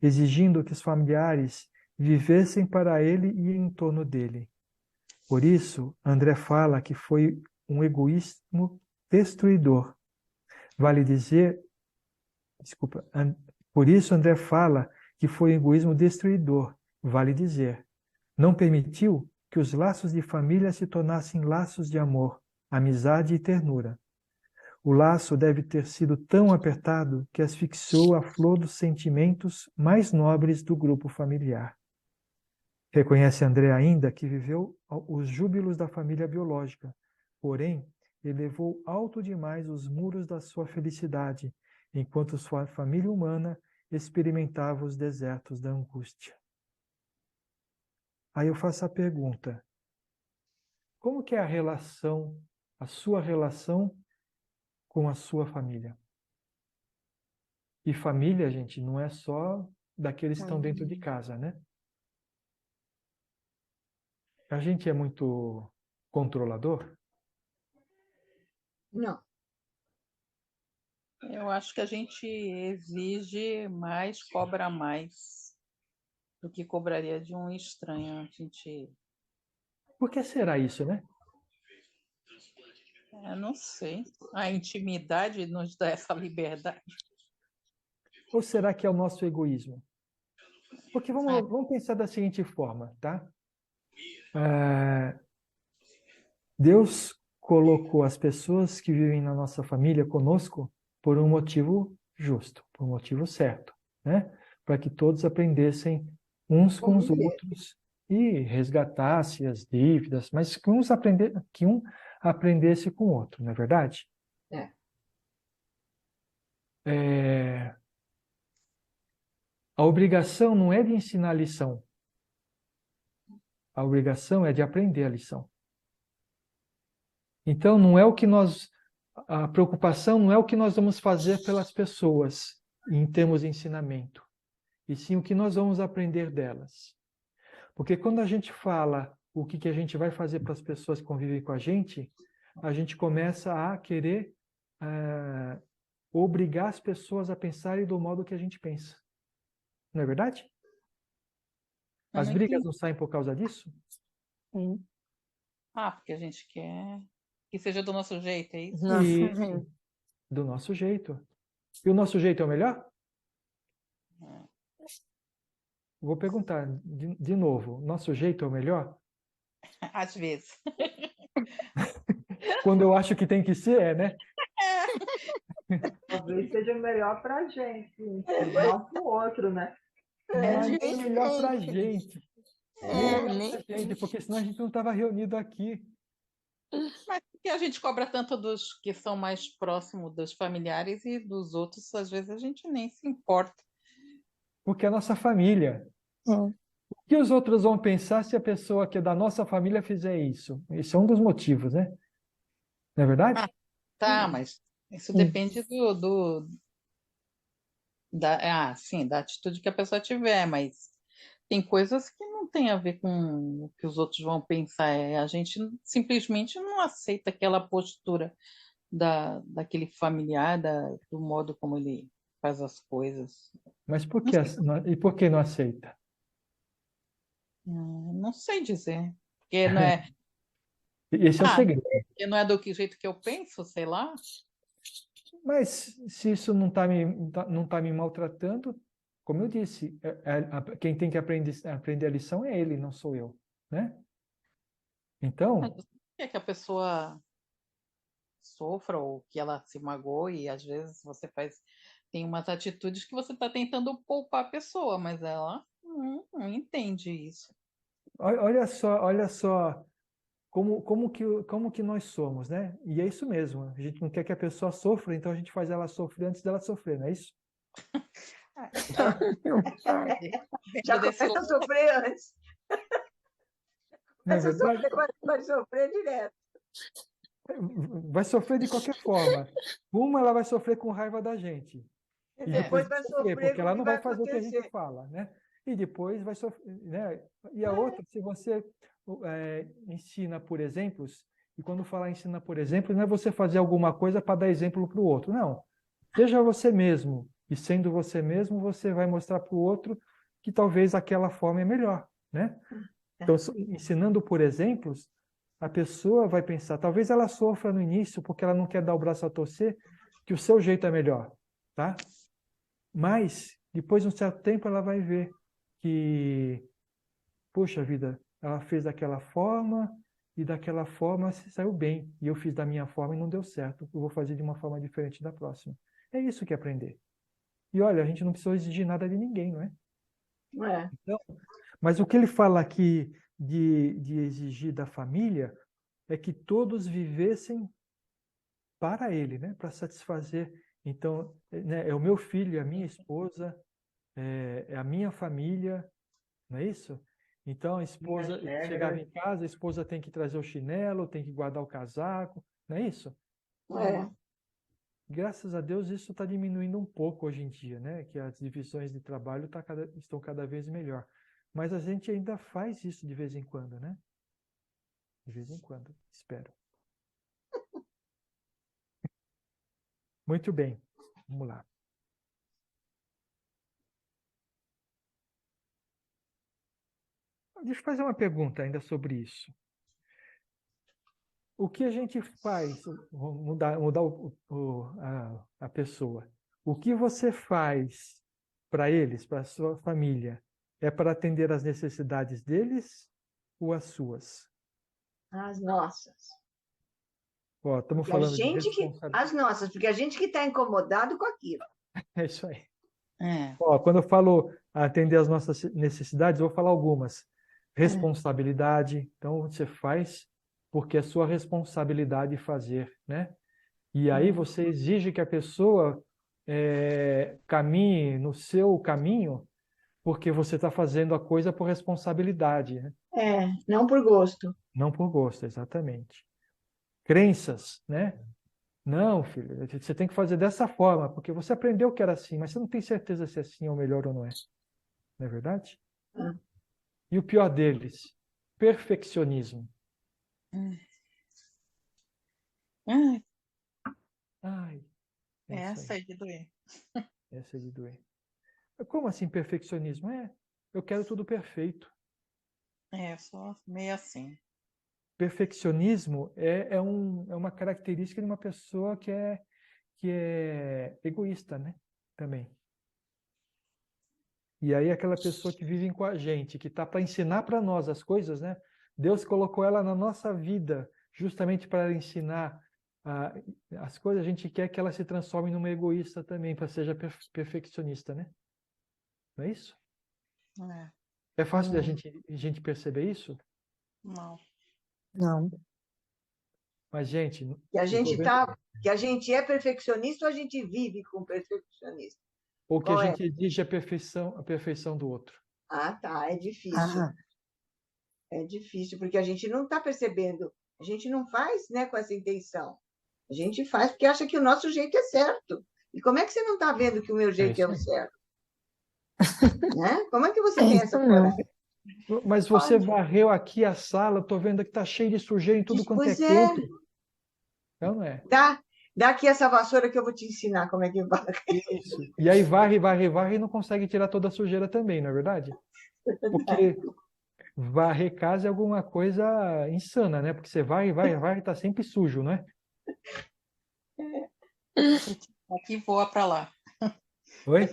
exigindo que os familiares vivessem para ele e em torno dele. Por isso, André fala que foi um egoísmo destruidor. Vale dizer, por isso André fala que foi um egoísmo destruidor, vale dizer. Não permitiu que os laços de família se tornassem laços de amor, amizade e ternura. O laço deve ter sido tão apertado que asfixiou a flor dos sentimentos mais nobres do grupo familiar. Reconhece André ainda que viveu os júbilos da família biológica, porém, elevou alto demais os muros da sua felicidade, enquanto sua família humana experimentava os desertos da angústia. Aí eu faço a pergunta: como que é a sua relação com a sua família? E família, gente, não é só daqueles que estão dentro de casa, né? A gente é muito controlador? Não. Eu acho que a gente exige mais, cobra mais do que cobraria de um estranho. Por que será isso, né? Não sei. A intimidade nos dá essa liberdade. Ou será que é o nosso egoísmo? Porque vamos pensar da seguinte forma, tá? Deus colocou as pessoas que vivem na nossa família conosco por um motivo justo, por um motivo certo, né? Para que todos aprendessem uns com os outros e resgatassem as dívidas, mas que um aprendesse com o outro, não é verdade? A obrigação não é de ensinar a lição. A obrigação é de aprender a lição. Então, a preocupação não é o que nós vamos fazer pelas pessoas em termos de ensinamento, e sim o que nós vamos aprender delas. Porque quando a gente fala o que a gente vai fazer para as pessoas que convivem com a gente começa a querer obrigar as pessoas a pensarem do modo que a gente pensa. Não é verdade? As brigas não saem por causa disso? Sim. Porque a gente quer que seja do nosso jeito, é isso? Do nosso jeito. E o nosso jeito é o melhor? Vou perguntar de novo. Nosso jeito é o melhor? Às vezes. Quando eu acho que tem que ser, né? Talvez seja melhor pra gente, não pro outro, né? Mas de é melhor para a repente. gente. É, Melhor nem pra gente, porque senão a gente não estava reunido aqui. Mas por que a gente cobra tanto dos que são mais próximos dos familiares e dos outros, às vezes a gente nem se importa. Porque é a nossa família. Hum. O que os outros vão pensar se a pessoa que é da nossa família fizer isso? Esse é um dos motivos, né? Não é verdade? Tá, mas isso Hum. depende da atitude que a pessoa tiver, mas tem coisas que não tem a ver com o que os outros vão pensar. A gente simplesmente não aceita aquela postura daquele familiar, do modo como ele faz as coisas. Mas por Não que, sei, e por que não aceita? não sei dizer. Porque não é, Esse é o segredo. porque não é do que jeito que eu penso, sei lá. Mas se isso não tá me maltratando, como eu disse, quem tem que aprender a lição é ele, não sou eu, né? Então, Mas você quer que a pessoa sofra ou que ela se magoe, e às vezes tem umas atitudes que você está tentando poupar a pessoa, mas ela não entende isso. olha só como que nós somos, né? E é isso mesmo. A gente não quer que a pessoa sofra, então a gente faz ela sofrer antes dela sofrer, não é isso? Já Dentro desse começa a sofrer antes. Não é Começa a verdade? sofrer, vai sofrer direto. Vai sofrer de qualquer forma. Uma, ela vai sofrer com raiva da gente. E E depois depois vai vai sofrer, sofrer porque com o ela que não vai vai fazer o que a gente acontecer. fala, né? E depois vai sofrer, né? E a outra, se você ensina por exemplos, e quando falar ensina por exemplos, não é você fazer alguma coisa para dar exemplo para o outro, não. Seja você mesmo, e sendo você mesmo, você vai mostrar para o outro que talvez aquela forma é melhor, né? Então, ensinando por exemplos, a pessoa vai pensar, talvez ela sofra no início porque ela não quer dar o braço a torcer, que o seu jeito é melhor, tá? Mas, depois de um certo tempo, ela vai ver que, poxa vida, ela fez daquela forma e daquela forma se saiu bem. E eu fiz da minha forma e não deu certo. Eu vou fazer de uma forma diferente da próxima. É isso que é aprender. E olha, a gente não precisa exigir nada de ninguém, não é? Não é? Então, mas o que ele fala aqui de exigir da família é que todos vivessem para ele, né? Para satisfazer. Então, né, é o meu filho, é a minha esposa, é a minha família, não é isso? Então, a esposa Minhas chegava regras. em casa, a esposa tem que trazer o chinelo, tem que guardar o casaco, não é isso? É. Graças a Deus isso está diminuindo um pouco hoje em dia, né? Que as divisões de trabalho estão cada vez melhor. Mas a gente ainda faz isso de vez em quando, né? De vez em quando, espero. Muito bem, vamos lá. Deixa eu fazer uma pergunta ainda sobre isso. O que a gente faz, vamos mudar a pessoa. O que você faz para eles, para a sua família, é para atender às necessidades deles ou às suas? As nossas. Ó, estamos Porque a falando de gente que. responsabilidade. As nossas, porque a gente que está incomodado com aquilo. É isso aí. É. Ó, quando eu falo atender às nossas necessidades, eu vou falar algumas. Responsabilidade, então você faz porque é sua responsabilidade fazer, né? E aí você exige que a pessoa caminhe no seu caminho porque você está fazendo a coisa por responsabilidade, né? Não por gosto. Não por gosto, exatamente. Crenças, né? Não, filho, você tem que fazer dessa forma, porque você aprendeu que era assim, mas você não tem certeza se é assim ou melhor ou não é. Não é verdade? E o pior deles, perfeccionismo. Ai, Ai, é isso essa aí. é de doer. Essa é de doer. Como assim perfeccionismo? Eu quero tudo perfeito. É, só meio assim. Perfeccionismo é uma característica de uma pessoa que é egoísta, né? Também. E aí aquela pessoa que vive com a gente, que está para ensinar para nós as coisas, né? Deus colocou ela na nossa vida justamente para ensinar as coisas, a gente quer que ela se transforme numa egoísta também, para seja perfeccionista, né? Não é isso? É fácil da gente perceber isso? Não. Não. Mas, gente... Que a gente é perfeccionista ou a gente vive com perfeccionista? Ou que a Qual é? gente exige a perfeição do outro. Ah, tá, é difícil. Ah, É difícil, porque a gente não está percebendo, a gente não faz, né, com essa intenção. A gente faz porque acha que o nosso jeito é certo. E como é que você não está vendo que o meu jeito é o certo? Né? Como é que você tem essa coragem? Mas você varreu aqui a sala, estou vendo que está cheio de sujeira em tudo quanto é Pois é. canto. Não é? Dá aqui essa vassoura que eu vou te ensinar como é que varre. Isso. E aí varre e não consegue tirar toda a sujeira também, não é verdade? Porque varrer casa é alguma coisa insana, né? Porque você varre e está sempre sujo, não é? Aqui voa para lá. Oi?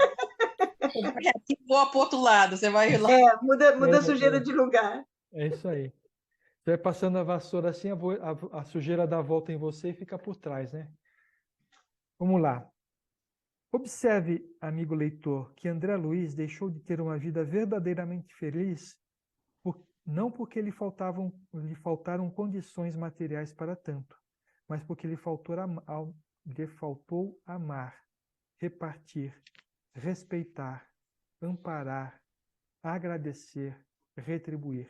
Aqui voa para o outro lado, você vai lá. Muda a sujeira de lugar. É isso aí. Você vai passando a vassoura assim, a sujeira dá a volta em você e fica por trás, né? Vamos lá. Observe, amigo leitor, que André Luiz deixou de ter uma vida verdadeiramente feliz não porque lhe faltaram condições materiais para tanto, mas porque lhe faltou amar, repartir, respeitar, amparar, agradecer, retribuir.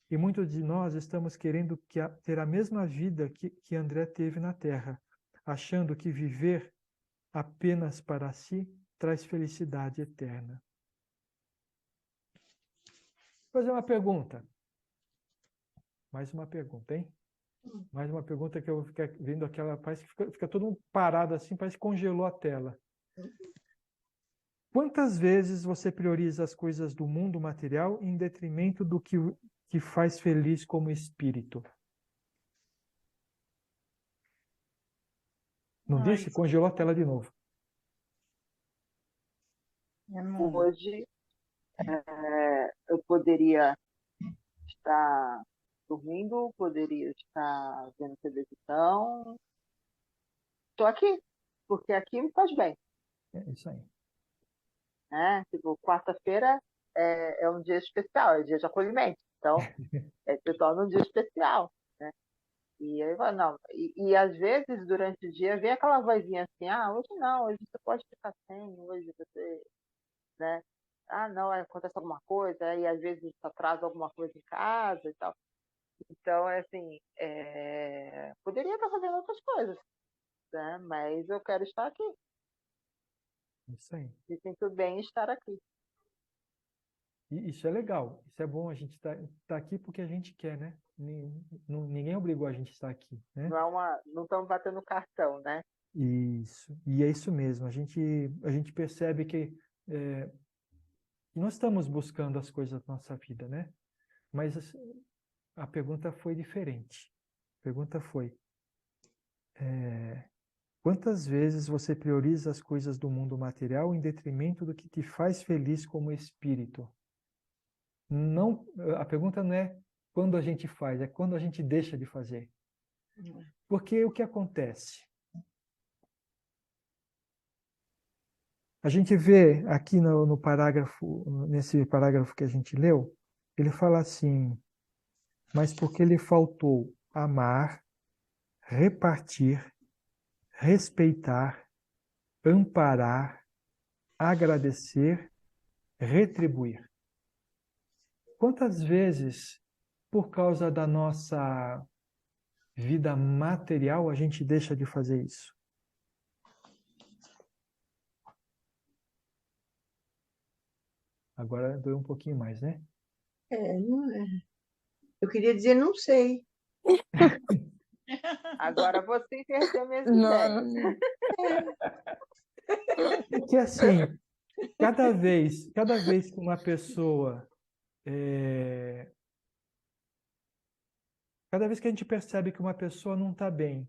E muitos de nós estamos querendo ter a mesma vida que André teve na Terra, achando que viver apenas para si traz felicidade eterna. Vou fazer uma pergunta. Mais uma pergunta, hein? Mais uma pergunta que eu vou ficar vendo aquela... Parece que fica todo mundo parado assim, parece que congelou a tela. Quantas vezes você prioriza as coisas do mundo material em detrimento do que faz feliz como espírito? Não disse? Congelou a tela de novo. Hoje, eu poderia estar dormindo, poderia estar vendo televisão. Estou aqui, porque aqui me faz bem. É isso aí. Tipo, quarta-feira é um dia especial, é dia de acolhimento. Então, se torna um dia especial, né? E aí, não. E às vezes, durante o dia, vem aquela vozinha assim, hoje não, hoje você pode ficar sem, hoje você, né? Não, acontece alguma coisa, e às vezes atrasa alguma coisa em casa e tal. Então, é assim, poderia estar fazendo outras coisas, né? Mas eu quero estar aqui. Isso aí. Me sinto bem em estar aqui. E isso é legal, isso é bom, a gente tá aqui porque a gente quer, né? Ninguém obrigou a gente a estar aqui, né? Não estamos batendo cartão, né? Isso, e é isso mesmo, a gente percebe que nós estamos buscando as coisas da nossa vida, né? Mas a pergunta foi diferente. A pergunta foi, quantas vezes você prioriza as coisas do mundo material em detrimento do que te faz feliz como espírito? Não, a pergunta não é quando a gente faz, é quando a gente deixa de fazer. Porque o que acontece? A gente vê aqui no parágrafo, nesse parágrafo que a gente leu, ele fala assim, mas porque lhe faltou amar, repartir, respeitar, amparar, agradecer, retribuir. Quantas vezes, por causa da nossa vida material, a gente deixa de fazer isso? Agora doeu um pouquinho mais, né? Não é. Eu queria dizer, não sei. Agora você inverteu minhas não. ideias. Porque assim, cada vez que uma pessoa... Cada vez que a gente percebe que uma pessoa não está bem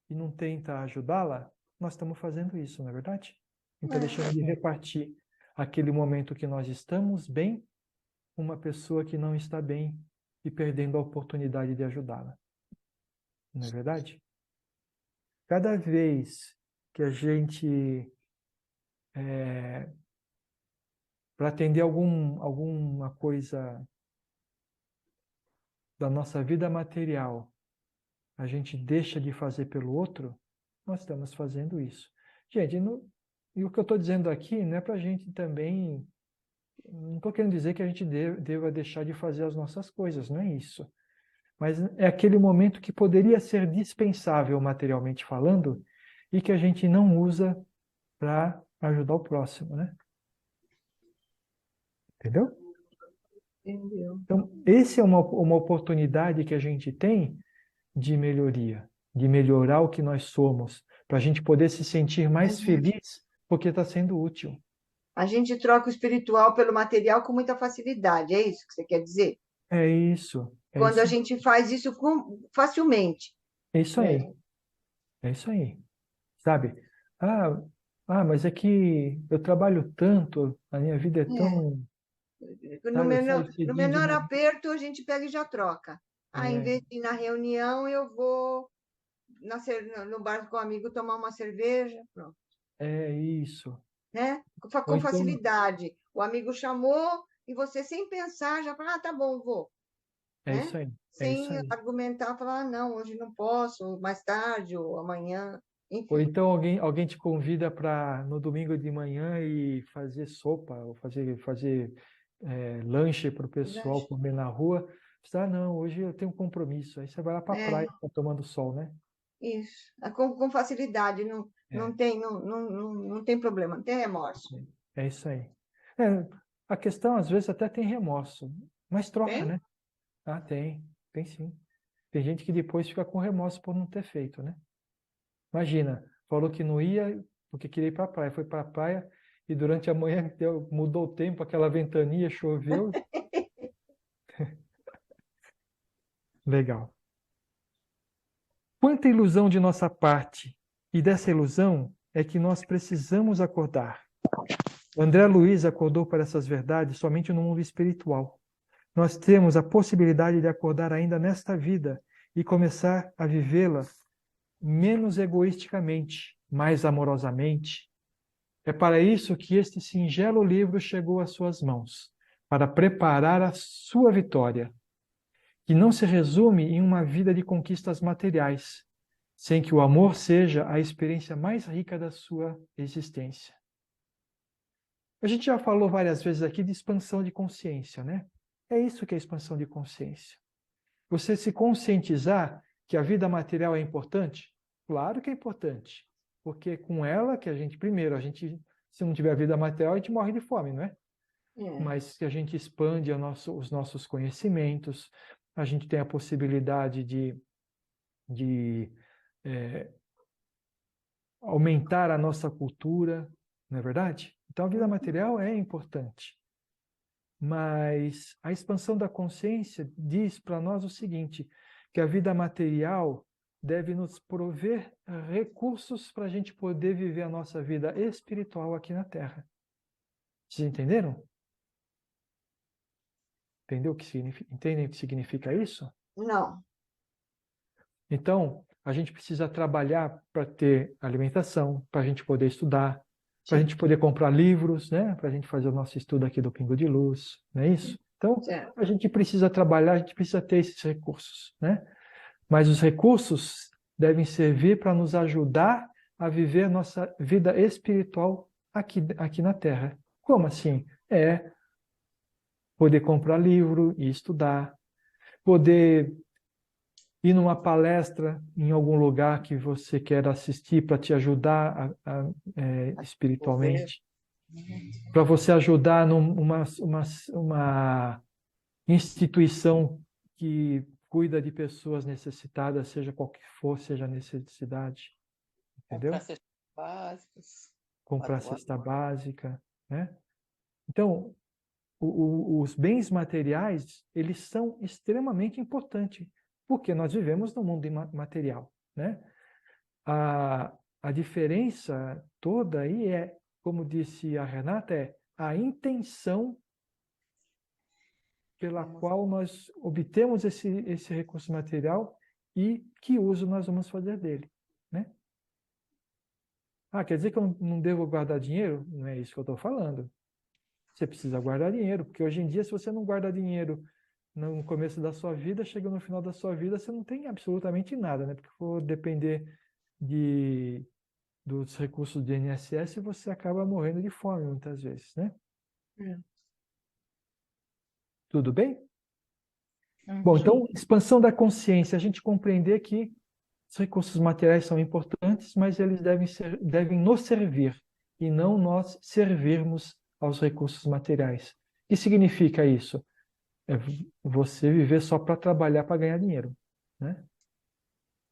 e não tenta ajudá-la, nós estamos fazendo isso, não é verdade? Então, deixando de repartir aquele momento que nós estamos bem com uma pessoa que não está bem e perdendo a oportunidade de ajudá-la. Não é verdade? cada vez que a gente, para atender alguma coisa da nossa vida material, a gente deixa de fazer pelo outro, nós estamos fazendo isso. Gente, e o que eu estou dizendo aqui não é para a gente também. Não estou querendo dizer que a gente deva deixar de fazer as nossas coisas, não é isso. Mas é aquele momento que poderia ser dispensável materialmente falando e que a gente não usa para ajudar o próximo, né? Entendeu? Entendeu? Então, essa é uma oportunidade que a gente tem de melhoria, de melhorar o que nós somos, para a gente poder se sentir mais feliz porque está sendo útil. A gente troca o espiritual pelo material com muita facilidade, é isso que você quer dizer? É isso. Quando a gente faz isso facilmente. É isso aí. É isso aí. Sabe? Mas é que eu trabalho tanto, a minha vida é tão. No Sabe, menor aperto, a gente pega e já troca. Em vez de ir na reunião, eu vou no bar com um amigo tomar uma cerveja. Pronto. É isso. Né? Com facilidade. O amigo chamou e você, sem pensar, já fala, tá bom, vou. É né? isso aí. Sem argumentar, falar, não, hoje não posso, mais tarde ou amanhã. Enfim. Ou então alguém te convida para no domingo de manhã e fazer sopa, ou fazer lanche para o pessoal comer na rua. Você, não, hoje eu tenho um compromisso. Aí você vai lá para a praia, tá tomando sol, né? Isso. Com facilidade, não tem problema, não tem remorso. É isso aí. A questão, às vezes, até tem remorso, mas troca, Tem? né? Tem sim. Tem gente que depois fica com remorso por não ter feito, né? Imagina, falou que não ia porque queria ir para a praia, foi para a praia e durante a manhã mudou o tempo, aquela ventania, choveu. Legal. Quanta ilusão de nossa parte, e dessa ilusão é que nós precisamos acordar. André Luiz acordou para essas verdades somente no mundo espiritual. Nós temos a possibilidade de acordar ainda nesta vida e começar a vivê-la menos egoisticamente, mais amorosamente. É para isso que este singelo livro chegou às suas mãos, para preparar a sua vitória, que não se resume em uma vida de conquistas materiais, sem que o amor seja a experiência mais rica da sua existência. A gente já falou várias vezes aqui de expansão de consciência, né? É isso que é expansão de consciência. Você se conscientizar que a vida material é importante? Claro que é importante, porque com ela que se não tiver vida material, a gente morre de fome, não é? Mas que a gente expande os nossos conhecimentos, a gente tem a possibilidade de aumentar a nossa cultura, não é verdade? Então a vida material é importante. Mas a expansão da consciência diz para nós o seguinte, que a vida material deve nos prover recursos para a gente poder viver a nossa vida espiritual aqui na Terra. Vocês entenderam? Entendem o que significa isso? Não. Então, a gente precisa trabalhar para ter alimentação, para a gente poder estudar, para a gente poder comprar livros, né? Para a gente fazer o nosso estudo aqui do Pingo de Luz, não é isso? Então, a gente precisa trabalhar, a gente precisa ter esses recursos, né? Mas os recursos devem servir para nos ajudar a viver a nossa vida espiritual aqui na Terra. Como assim? Poder comprar livro e estudar, poder ir numa palestra em algum lugar que você quer assistir para te ajudar espiritualmente, para você ajudar numa uma instituição que cuida de pessoas necessitadas, seja qual que for, seja a necessidade. Entendeu? Comprar cestas básicas. Comprar cesta básica, né? Então, os bens materiais, eles são extremamente importantes, porque nós vivemos no mundo material, né? A diferença toda aí como disse a Renata, a intenção pela qual nós obtemos esse recurso material e que uso nós vamos fazer dele, né? Ah, quer dizer que eu não devo guardar dinheiro? Não é isso que eu estou falando. Você precisa guardar dinheiro, porque hoje em dia, se você não guarda dinheiro no começo da sua vida, chega no final da sua vida, você não tem absolutamente nada, né? Porque for depender de, dos recursos do INSS, você acaba morrendo de fome muitas vezes, né? Tudo bem? Bom, então, expansão da consciência, a gente compreender que os recursos materiais são importantes, mas eles devem nos servir e não nós servirmos aos recursos materiais. O que significa isso? É você viver só para trabalhar para ganhar dinheiro, né?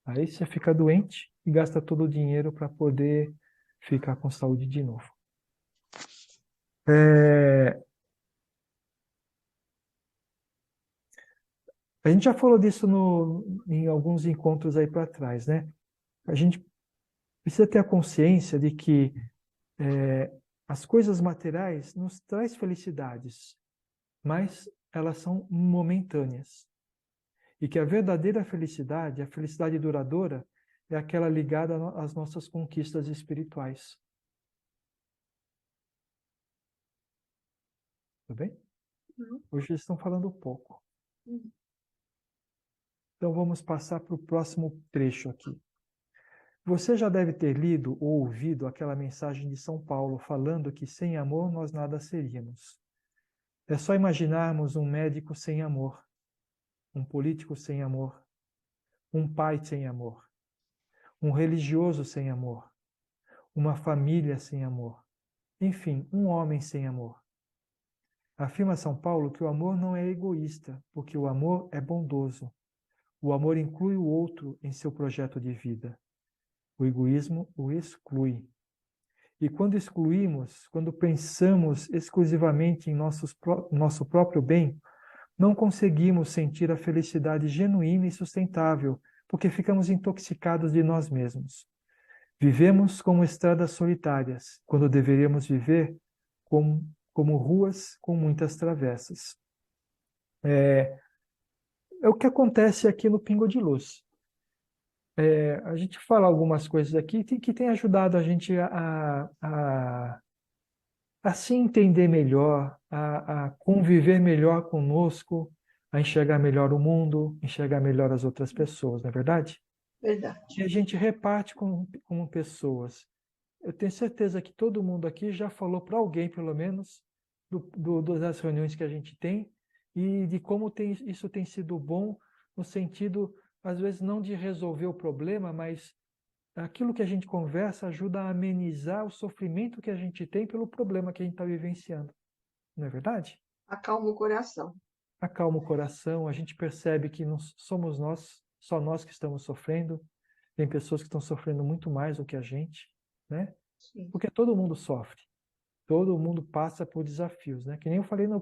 Aí você fica doente e gasta todo o dinheiro para poder ficar com saúde de novo. A gente já falou disso em alguns encontros aí para trás, né? A gente precisa ter a consciência de que as coisas materiais nos traz felicidades, mas elas são momentâneas. E que a verdadeira felicidade, a felicidade duradoura, é aquela ligada às nossas conquistas espirituais. Tudo bem? Hoje eles estão falando pouco. Então vamos passar para o próximo trecho aqui. Você já deve ter lido ou ouvido aquela mensagem de São Paulo falando que sem amor nós nada seríamos. É só imaginarmos um médico sem amor, um político sem amor, um pai sem amor, um religioso sem amor, uma família sem amor, enfim, um homem sem amor. Afirma São Paulo que o amor não é egoísta, porque o amor é bondoso. O amor inclui o outro em seu projeto de vida. O egoísmo o exclui. E quando excluímos, quando pensamos exclusivamente em nosso próprio bem, não conseguimos sentir a felicidade genuína e sustentável, porque ficamos intoxicados de nós mesmos. Vivemos como estradas solitárias, quando deveríamos viver como ruas com muitas travessas. É o que acontece aqui no Pingo de Luz. A gente fala algumas coisas aqui que tem ajudado a gente a se entender melhor, a conviver melhor conosco, a enxergar melhor o mundo, enxergar melhor as outras pessoas, não é verdade? Verdade. E a gente reparte como pessoas. Eu tenho certeza que todo mundo aqui já falou para alguém, pelo menos, das reuniões que a gente tem e de como isso tem sido bom no sentido, às vezes, não de resolver o problema, mas aquilo que a gente conversa ajuda a amenizar o sofrimento que a gente tem pelo problema que a gente está vivenciando. Não é verdade? Acalma o coração. Acalma o coração, a gente percebe que não somos nós, só nós que estamos sofrendo. Tem pessoas que estão sofrendo muito mais do que a gente, né? Sim. Porque todo mundo sofre. Todo mundo passa por desafios, né? Que nem eu falei na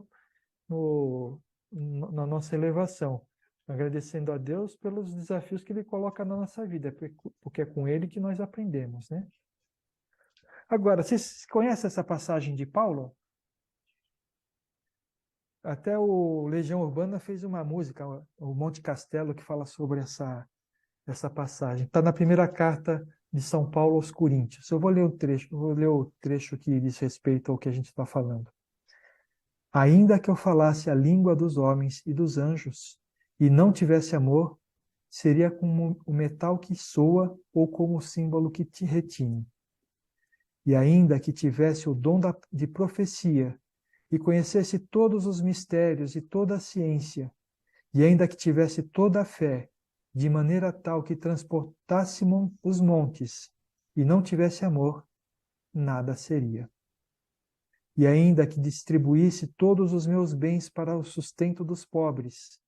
nossa elevação. Agradecendo a Deus pelos desafios que Ele coloca na nossa vida, porque é com Ele que nós aprendemos, né? Agora, vocês conhecem essa passagem de Paulo? Até o Legião Urbana fez uma música, o Monte Castelo, que fala sobre essa passagem. Está na primeira carta de São Paulo aos Coríntios. Eu vou ler o trecho que diz respeito ao que a gente está falando. Ainda que eu falasse a língua dos homens e dos anjos, e não tivesse amor, seria como o metal que soa ou como o símbolo que te retine. E ainda que tivesse o dom de profecia, e conhecesse todos os mistérios e toda a ciência, e ainda que tivesse toda a fé, de maneira tal que transportasse os montes, e não tivesse amor, nada seria. E ainda que distribuísse todos os meus bens para o sustento dos pobres,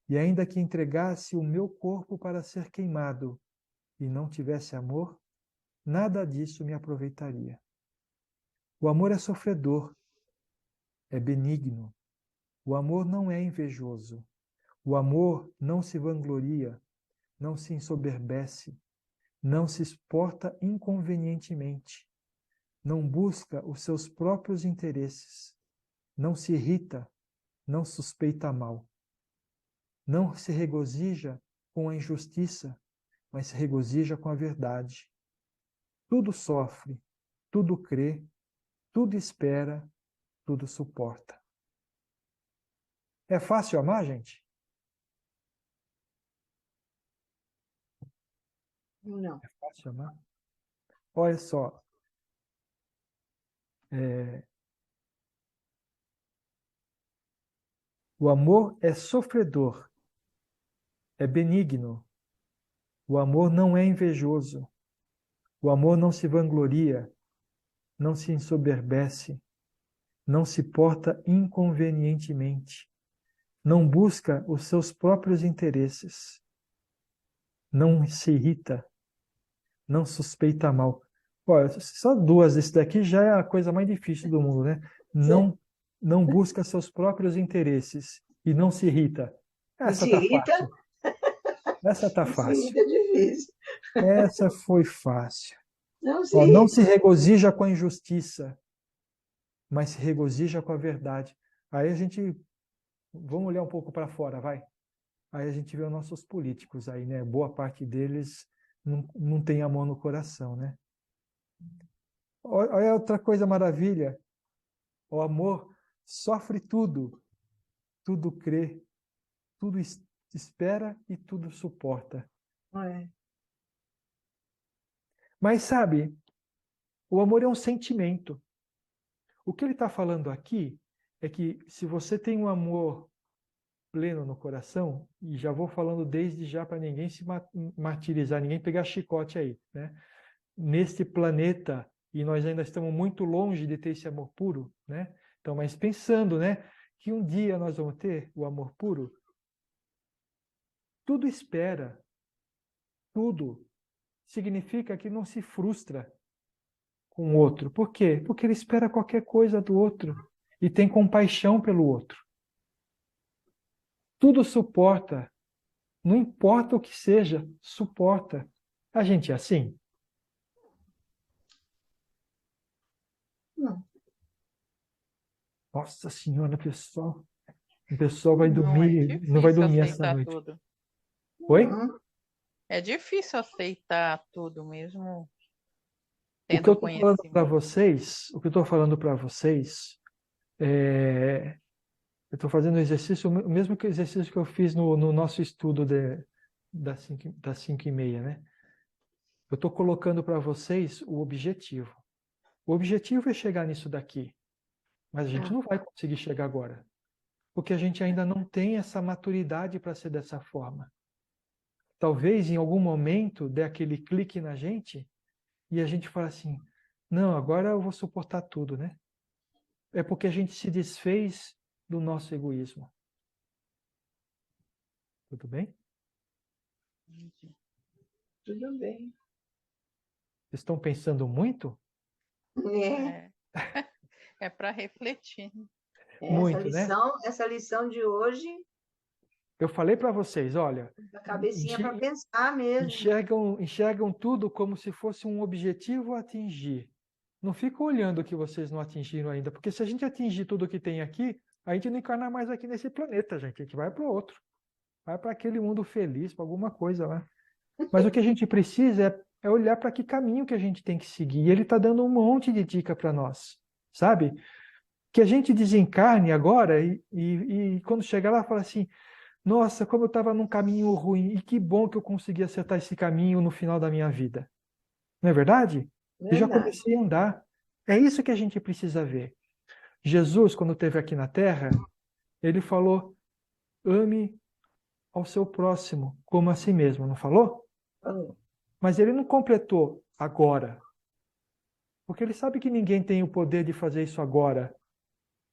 e ainda que entregasse o meu corpo para ser queimado, e não tivesse amor, nada disso me aproveitaria. O amor é sofredor, é benigno. O amor não é invejoso. O amor não se vangloria, não se ensoberbece, não se exporta inconvenientemente, não busca os seus próprios interesses, não se irrita, não suspeita mal, não se regozija com a injustiça, mas se regozija com a verdade. tudo sofre, tudo crê, tudo espera, tudo suporta. É fácil amar, gente? Não. É fácil amar? Olha só, o amor é sofredor, é benigno. O amor não é invejoso. O amor não se vangloria, não se ensoberbece, não se porta inconvenientemente, não busca os seus próprios interesses, não se irrita, não suspeita mal. Olha, só duas, esse daqui já é a coisa mais difícil do mundo, né? Não busca seus próprios interesses e não se irrita. Não Essa se tá irrita? fácil. Essa tá Não se fácil. irrita é difícil. Essa foi fácil. Não se Ó, não se irrita. regozija com a injustiça, mas se regozija com a verdade. Aí a gente, vamos olhar um pouco para fora, vai. Aí a gente vê os nossos políticos aí, né? Boa parte deles não tem amor no coração, né? Olha outra coisa maravilha. O amor sofre tudo, tudo crê, tudo espera e tudo suporta. É. Mas sabe, o amor é um sentimento. O que ele está falando aqui é que se você tem um amor pleno no coração, e já vou falando desde já para ninguém se martirizar, ninguém pegar chicote aí, né? Neste planeta, e nós ainda estamos muito longe de ter esse amor puro, né? Então, mas pensando, né, que um dia nós vamos ter o amor puro, tudo espera, tudo significa que não se frustra com o outro. Por quê? Porque ele espera qualquer coisa do outro e tem compaixão pelo outro. Tudo suporta, não importa o que seja, suporta. A gente é assim? Não. Nossa Senhora, pessoal. O pessoal vai Não, é dormir, não vai difícil dormir essa aceitar noite. tudo. Oi? Não. É difícil aceitar tudo mesmo O que eu tendo estou falando para conhecimento. vocês, o que eu estou falando para vocês, eu estou fazendo o exercício, o mesmo que o exercício que eu fiz no nosso estudo das 5h30, né? Eu estou colocando para vocês o objetivo. O objetivo é chegar nisso daqui, mas a gente não vai conseguir chegar agora, porque a gente ainda não tem essa maturidade para ser dessa forma. Talvez em algum momento dê aquele clique na gente e a gente fala assim, não, agora eu vou suportar tudo, né? É porque a gente se desfez do nosso egoísmo. Tudo bem? Tudo bem. Vocês estão pensando muito? É. É para refletir. Muito, né? Essa lição de hoje, Eu falei para vocês, olha, a cabecinha para pensar mesmo. enxergam tudo como se fosse um objetivo a atingir. Não fica olhando o que vocês não atingiram ainda, porque se a gente atingir tudo que tem aqui, a gente não encarna mais aqui nesse planeta, gente. A gente vai para o outro. Vai para aquele mundo feliz, para alguma coisa lá. Mas o que a gente precisa é olhar para que caminho que a gente tem que seguir. E ele está dando um monte de dica para nós, sabe? Que a gente desencarne agora e quando chegar lá, fala assim, nossa, como eu estava num caminho ruim, e que bom que eu consegui acertar esse caminho no final da minha vida. Não é verdade? Eu já Verdade. comecei a andar. É isso que a gente precisa ver. Jesus, quando esteve aqui na Terra, ele falou, ame ao seu próximo como a si mesmo, não falou? Falou. Mas ele não completou agora. Porque ele sabe que ninguém tem o poder de fazer isso agora.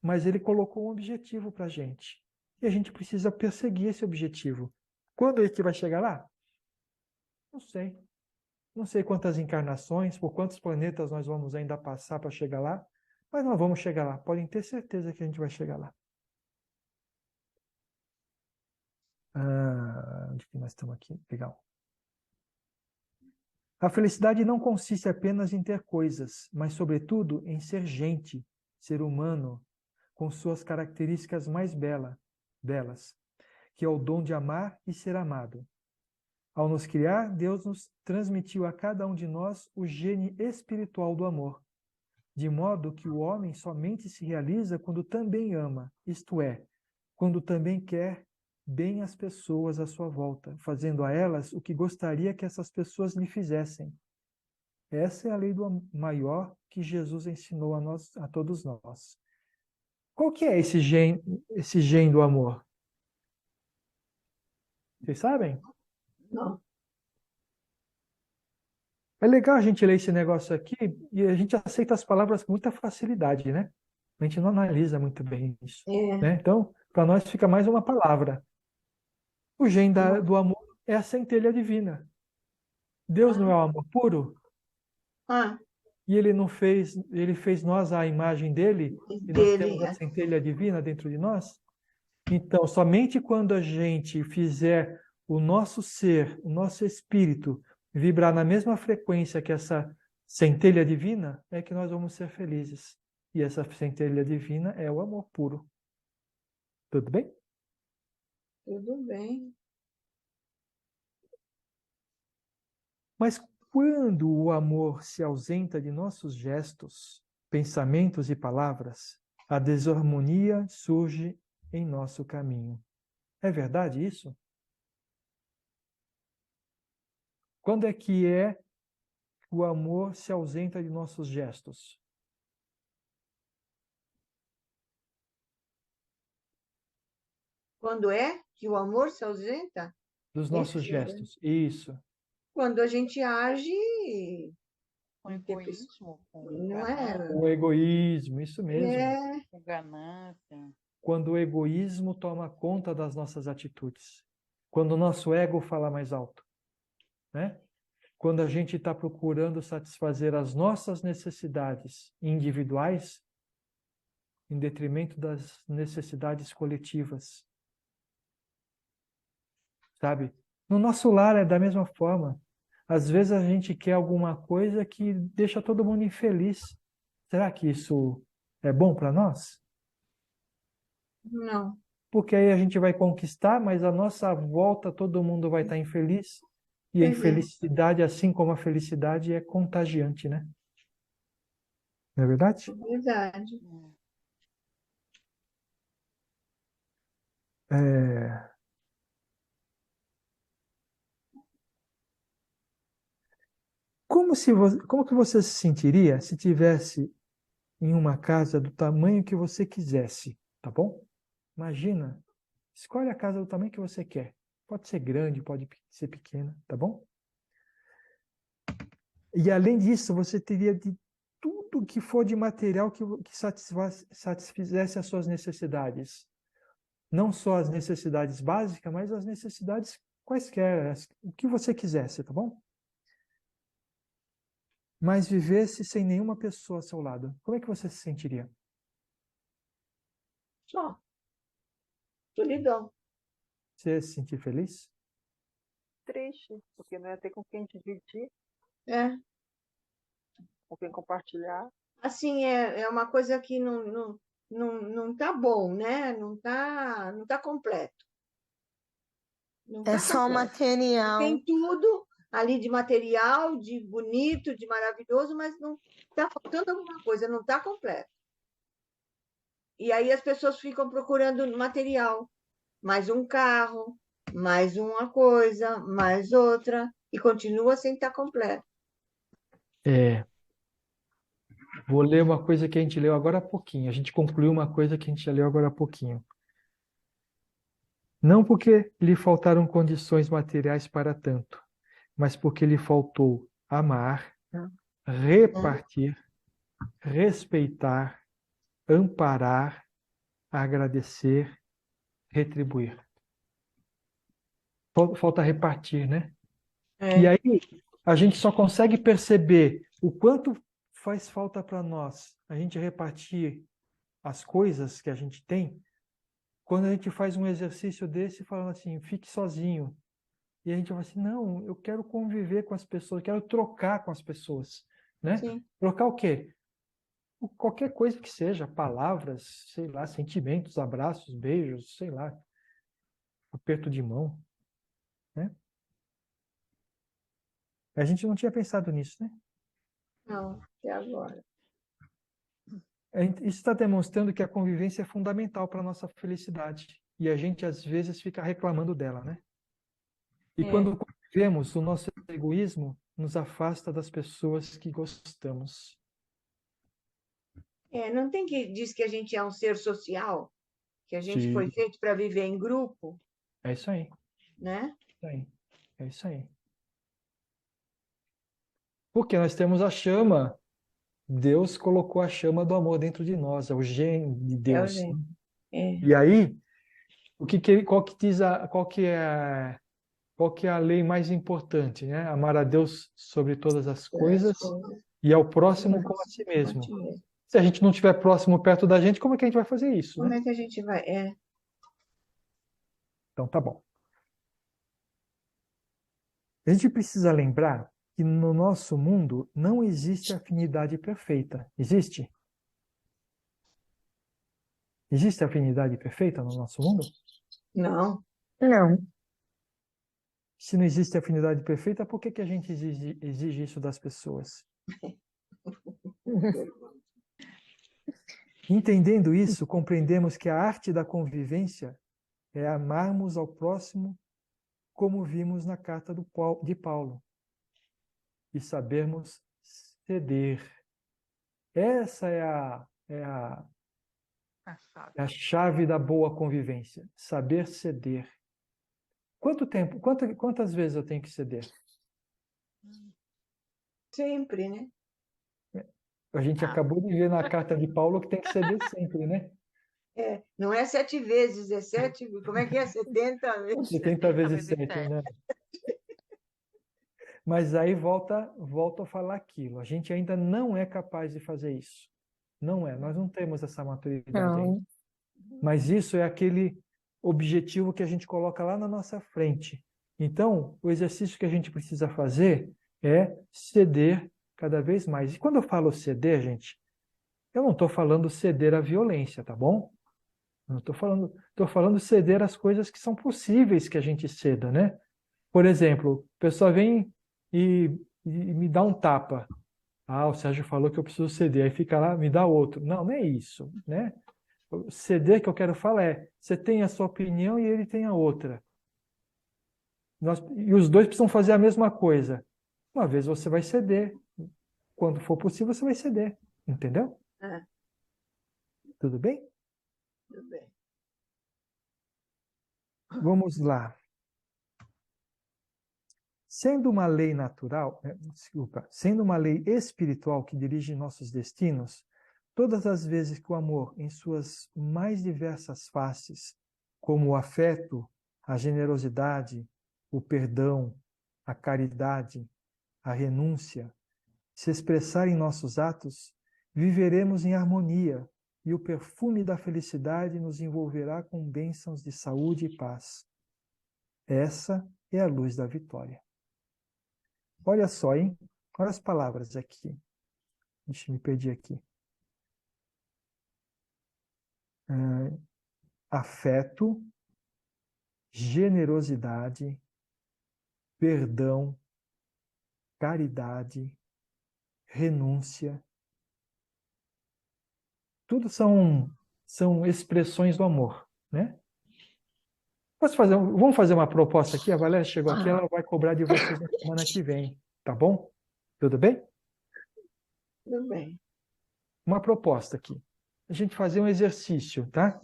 Mas ele colocou um objetivo para a gente. E a gente precisa perseguir esse objetivo. Quando a gente vai chegar lá? Não sei. Não sei quantas encarnações, por quantos planetas nós vamos ainda passar para chegar lá. Mas nós vamos chegar lá. Podem ter certeza que a gente vai chegar lá. Onde que nós estamos aqui? Legal. A felicidade não consiste apenas em ter coisas, mas, sobretudo, em ser gente, ser humano, com suas características mais belas, que é o dom de amar e ser amado. Ao nos criar, Deus nos transmitiu a cada um de nós o gene espiritual do amor, de modo que o homem somente se realiza quando também ama, isto é, quando também quer bem as pessoas à sua volta, fazendo a elas o que gostaria que essas pessoas lhe fizessem. Essa é a lei do maior que Jesus ensinou a nós, a todos nós. Qual que é esse gene do amor? Vocês sabem? Não. É legal a gente ler esse negócio aqui e a gente aceita as palavras com muita facilidade, né? A gente não analisa muito bem isso, né? Então, para nós fica mais uma palavra. O gene do amor é a centelha divina. Deus não é o amor puro? E ele fez nós à imagem dele, e nós temos a centelha divina dentro de nós? Então, somente quando a gente fizer o nosso ser, o nosso espírito, vibrar na mesma frequência que essa centelha divina, é que nós vamos ser felizes. E essa centelha divina é o amor puro. Tudo bem? Tudo bem. Mas quando o amor se ausenta de nossos gestos, pensamentos e palavras, a desarmonia surge em nosso caminho. É verdade isso? Quando é que o amor se ausenta de nossos gestos? Quando é que o amor se ausenta? Dos nossos gestos. Isso. Quando a gente age Com egoísmo, com não é? O egoísmo, isso mesmo. Com ganância. Quando o egoísmo toma conta das nossas atitudes. Quando o nosso ego fala mais alto. Né? Quando a gente está procurando satisfazer as nossas necessidades individuais em detrimento das necessidades coletivas. Sabe? No nosso lar é da mesma forma. Às vezes a gente quer alguma coisa que deixa todo mundo infeliz. Será que isso é bom para nós? Não. Porque aí a gente vai conquistar, mas à nossa volta todo mundo vai estar infeliz. E a infelicidade, assim como a felicidade, é contagiante, né? Não é verdade? É verdade. Como que você se sentiria se tivesse em uma casa do tamanho que você quisesse, tá bom? Imagina, escolhe a casa do tamanho que você quer. Pode ser grande, pode ser pequena, tá bom? E além disso, você teria de tudo que for de material que satisfizesse as suas necessidades. Não só as necessidades básicas, mas as necessidades quaisquer, o que você quisesse, tá bom? Mas vivesse sem nenhuma pessoa ao seu lado. Como é que você se sentiria? Só. Solidão. Você ia se sentir feliz? Triste, porque não ia ter com quem dividir, com quem compartilhar. Assim, é uma coisa que não tá bom, né? Não tá completo. Não É tá só completo. material. Tem tudo ali de material, de bonito, de maravilhoso, mas não tá faltando alguma coisa, não tá completo. E aí as pessoas ficam procurando material, mais um carro, mais uma coisa, mais outra, e continua sem estar completo. Vou ler uma coisa que a gente leu agora há pouquinho. A gente concluiu uma coisa que a gente já leu agora há pouquinho. Não porque lhe faltaram condições materiais para tanto, mas porque lhe faltou amar, repartir, respeitar, amparar, agradecer, retribuir. Falta repartir, né? E aí a gente só consegue perceber o quanto faz falta para nós a gente repartir as coisas que a gente tem quando a gente faz um exercício desse falando assim, fique sozinho. E a gente fala assim, não, eu quero conviver com as pessoas, eu quero trocar com as pessoas, né? Sim. Trocar o quê? Qualquer coisa que seja, palavras, sei lá, sentimentos, abraços, beijos, sei lá, aperto de mão, né? A gente não tinha pensado nisso, né? Não, até agora. Isso está demonstrando que a convivência é fundamental para a nossa felicidade. E a gente, às vezes, fica reclamando dela, né? E quando convivemos, o nosso egoísmo nos afasta das pessoas que gostamos. Não tem que diz que a gente é um ser social, que a gente Sim. foi feito para viver em grupo, É isso aí. né? Isso aí. É isso aí. Porque nós temos a chama. Deus colocou a chama do amor dentro de nós, é o gene de Deus. gene. E aí, qual que é a lei mais importante, né? Amar a Deus sobre todas as coisas e ao próximo como a si mesmo. Se a gente não estiver próximo perto da gente, como é que a gente vai fazer isso? Como né? é que a gente vai? Então, tá bom. A gente precisa lembrar que no nosso mundo não existe afinidade perfeita. Existe? Existe afinidade perfeita no nosso mundo? Não. Não. Se não existe afinidade perfeita, por que a gente exige isso das pessoas? Entendendo isso, compreendemos que a arte da convivência é amarmos ao próximo como vimos na carta de Paulo e sabermos ceder. Essa é a chave da boa convivência, saber ceder. Quantas vezes eu tenho que ceder? Sempre, né? A gente acabou de ver na carta de Paulo que tem que ceder sempre, né? Não é 7 vezes, é 7, como é que é? 70 vezes. 70 vezes 7, né? Mas aí volta a falar aquilo. A gente ainda não é capaz de fazer isso. Não é. Nós não temos essa maturidade ainda. Mas isso é aquele objetivo que a gente coloca lá na nossa frente. Então, o exercício que a gente precisa fazer é ceder cada vez mais. E quando eu falo ceder, gente, eu não estou falando ceder à violência, tá bom? Não estou falando ceder às coisas que são possíveis que a gente ceda, né? Por exemplo, a pessoa vem e me dá um tapa. Ah, o Sérgio falou que eu preciso ceder, aí fica lá, me dá outro. Não, não é isso, né? O ceder que eu quero falar é, você tem a sua opinião e ele tem a outra. E os dois precisam fazer a mesma coisa. Uma vez você vai ceder, quando for possível você vai ceder, entendeu? Tudo bem? Tudo bem. Vamos lá. Sendo uma lei natural, sendo uma lei espiritual que dirige nossos destinos, todas as vezes que o amor, em suas mais diversas faces, como o afeto, a generosidade, o perdão, a caridade, a renúncia, se expressar em nossos atos, viveremos em harmonia e o perfume da felicidade nos envolverá com bênçãos de saúde e paz. Essa é a luz da vitória. Olha só, hein? Olha as palavras aqui. Deixa eu me perder aqui. Afeto, generosidade, perdão, caridade, renúncia. Tudo são expressões do amor, né? Vamos fazer uma proposta aqui? A Valéria chegou aqui, ela vai cobrar de vocês na semana que vem, tá bom? Tudo bem? Tudo bem. Uma proposta aqui. A gente fazer um exercício, tá?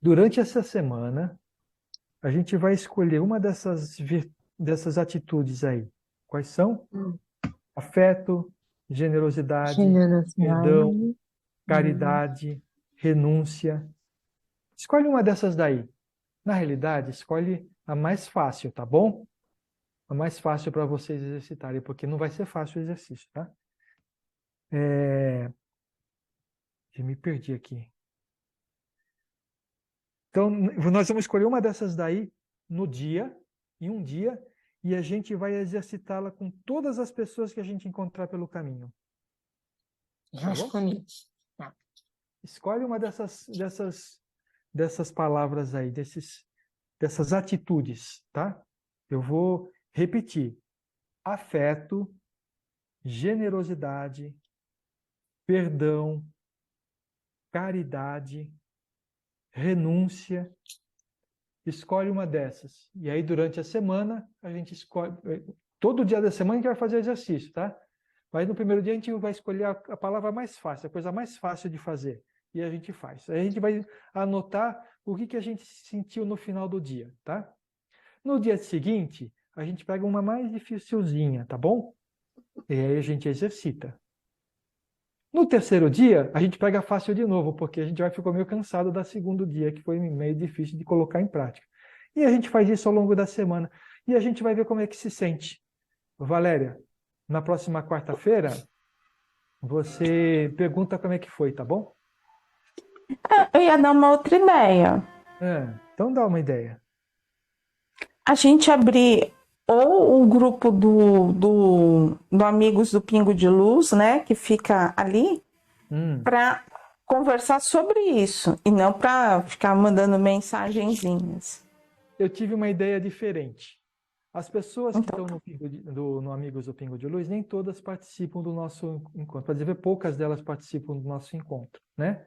Durante essa semana, a gente vai escolher uma dessas atitudes aí. Quais são? Afeto, generosidade, perdão, caridade, renúncia. Escolhe uma dessas daí. Na realidade, escolhe a mais fácil, tá bom? A mais fácil para vocês exercitarem, porque não vai ser fácil o exercício, tá? Eu me perdi aqui. Então, nós vamos escolher uma dessas daí em um dia, e a gente vai exercitá-la com todas as pessoas que a gente encontrar pelo caminho. Já escolhi. Escolhe uma dessas palavras aí, dessas atitudes, tá? Eu vou Repetir. Afeto, generosidade, perdão, caridade, renúncia. Escolhe uma dessas. E aí, durante a semana, a gente escolhe. Todo dia da semana a gente vai fazer exercício, tá? Mas no primeiro dia a gente vai escolher a palavra mais fácil, a coisa mais fácil de fazer. E a gente faz. Aí a gente vai anotar o que a gente sentiu no final do dia, tá? No dia seguinte, a gente pega uma mais dificilzinha, tá bom? E aí a gente exercita. No terceiro dia, a gente pega fácil de novo, porque a gente vai ficar meio cansado do segundo dia, que foi meio difícil de colocar em prática. E a gente faz isso ao longo da semana. E a gente vai ver como é que se sente. Valéria, na próxima quarta-feira, você pergunta como é que foi, tá bom? Eu ia dar uma outra ideia. Então dá uma ideia. A gente abrir ou o grupo do Amigos do Pingo de Luz, né, que fica ali, para conversar sobre isso, e não para ficar mandando mensagenzinhas. Eu tive uma ideia diferente. As pessoas que estão no Amigos do Pingo de Luz, nem todas participam do nosso encontro. Para dizer, poucas delas participam do nosso encontro, né?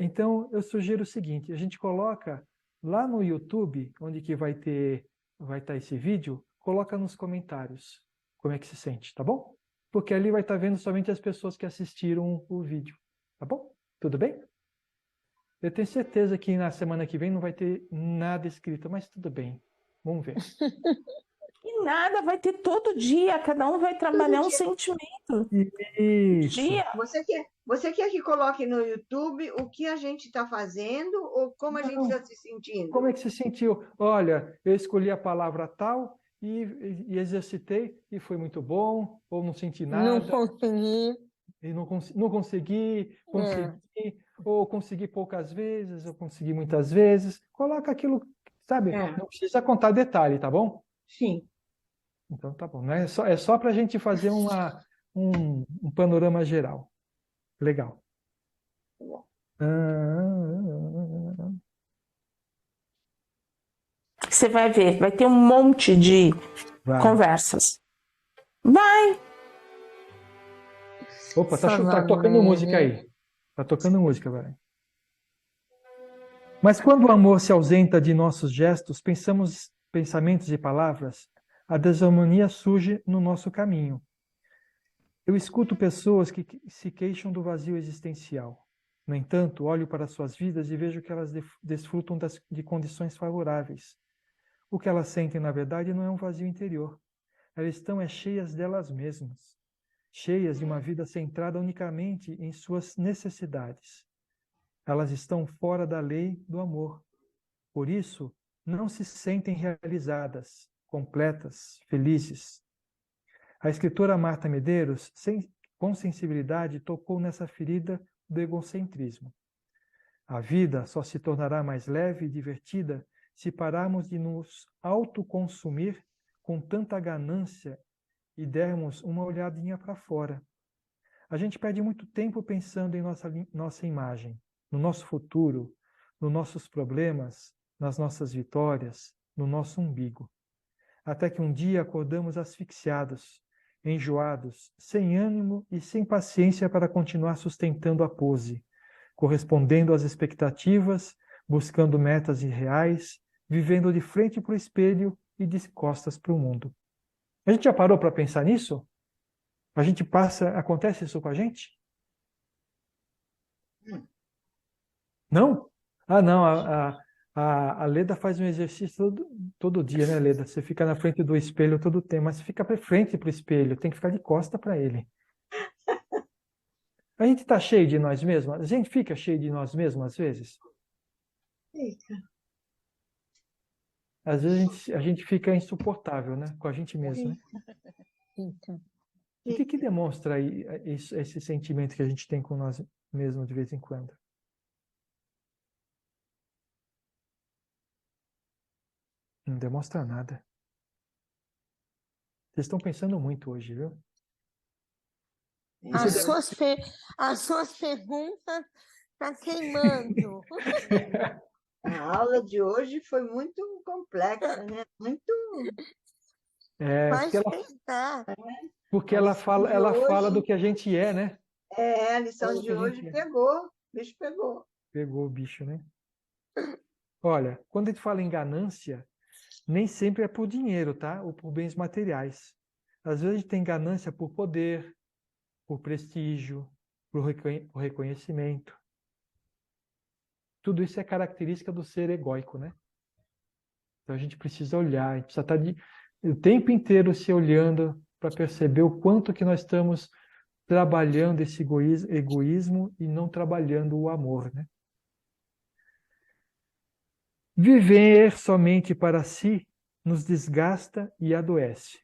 Então, eu sugiro o seguinte, a gente coloca lá no YouTube, onde que vai estar esse vídeo, coloca nos comentários como é que se sente, tá bom? Porque ali vai estar vendo somente as pessoas que assistiram o vídeo, tá bom? Tudo bem? Eu tenho certeza que na semana que vem não vai ter nada escrito, mas tudo bem. Vamos ver. E nada, vai ter todo dia, cada um vai trabalhar um sentimento. Isso. Dia. Você quer que coloque no YouTube o que a gente está fazendo ou como a gente está se sentindo? Como é que se sentiu? Olha, eu escolhi a palavra tal e exercitei e foi muito bom, ou não senti nada. Não consegui. E não consegui, ou consegui poucas vezes, ou consegui muitas vezes. Coloca aquilo, sabe? Não precisa contar detalhe, tá bom? Sim. Então tá bom. É só para a gente fazer um panorama geral. Legal. Você vai ver, vai ter um monte de conversas. Vai! Opa, tá tocando música aí. Tá tocando música, vai. Mas quando o amor se ausenta de nossos gestos, pensamentos e palavras, a desarmonia surge no nosso caminho. Eu escuto pessoas que se queixam do vazio existencial. No entanto, olho para suas vidas e vejo que elas desfrutam de condições favoráveis. O que elas sentem, na verdade, não é um vazio interior. Elas estão cheias delas mesmas, cheias de uma vida centrada unicamente em suas necessidades. Elas estão fora da lei do amor. Por isso, não se sentem realizadas, completas, felizes. A escritora Marta Medeiros, com sensibilidade, tocou nessa ferida do egocentrismo. A vida só se tornará mais leve e divertida se pararmos de nos autoconsumir com tanta ganância e dermos uma olhadinha para fora. A gente perde muito tempo pensando em nossa imagem, no nosso futuro, nos nossos problemas, nas nossas vitórias, no nosso umbigo. Até que um dia acordamos asfixiados, enjoados, sem ânimo e sem paciência para continuar sustentando a pose, correspondendo às expectativas, buscando metas irreais, vivendo de frente para o espelho e de costas para o mundo. A gente já parou para pensar nisso? Acontece isso com a gente? Não? Ah, não, a Leda faz um exercício todo dia, né, Leda? Você fica na frente do espelho todo o tempo, mas você fica para frente para o espelho, tem que ficar de costa para ele. A gente está cheio de nós mesmos? A gente fica cheio de nós mesmos às vezes? Fica. Às vezes a gente fica insuportável, né? Com a gente mesmo, né? Fica. O que demonstra aí esse sentimento que a gente tem com nós mesmos de vez em quando? Não demonstra nada. Vocês estão pensando muito hoje, viu? As suas perguntas estão queimando. A aula de hoje foi muito complexa, né? Muito Faz pensar. Porque A ela lição de ela fala do hoje, que a gente é, né? a lição Fala do de que a hoje gente é. pegou, o bicho pegou. Pegou o bicho, né? Olha, quando a gente fala em ganância, nem sempre é por dinheiro, tá? Ou por bens materiais. Às vezes a gente tem ganância por poder, por prestígio, por reconhecimento. Tudo isso é característica do ser egóico, né? Então a gente precisa olhar, a gente precisa estar o tempo inteiro se olhando para perceber o quanto que nós estamos trabalhando esse egoísmo e não trabalhando o amor, né? Viver somente para si nos desgasta e adoece.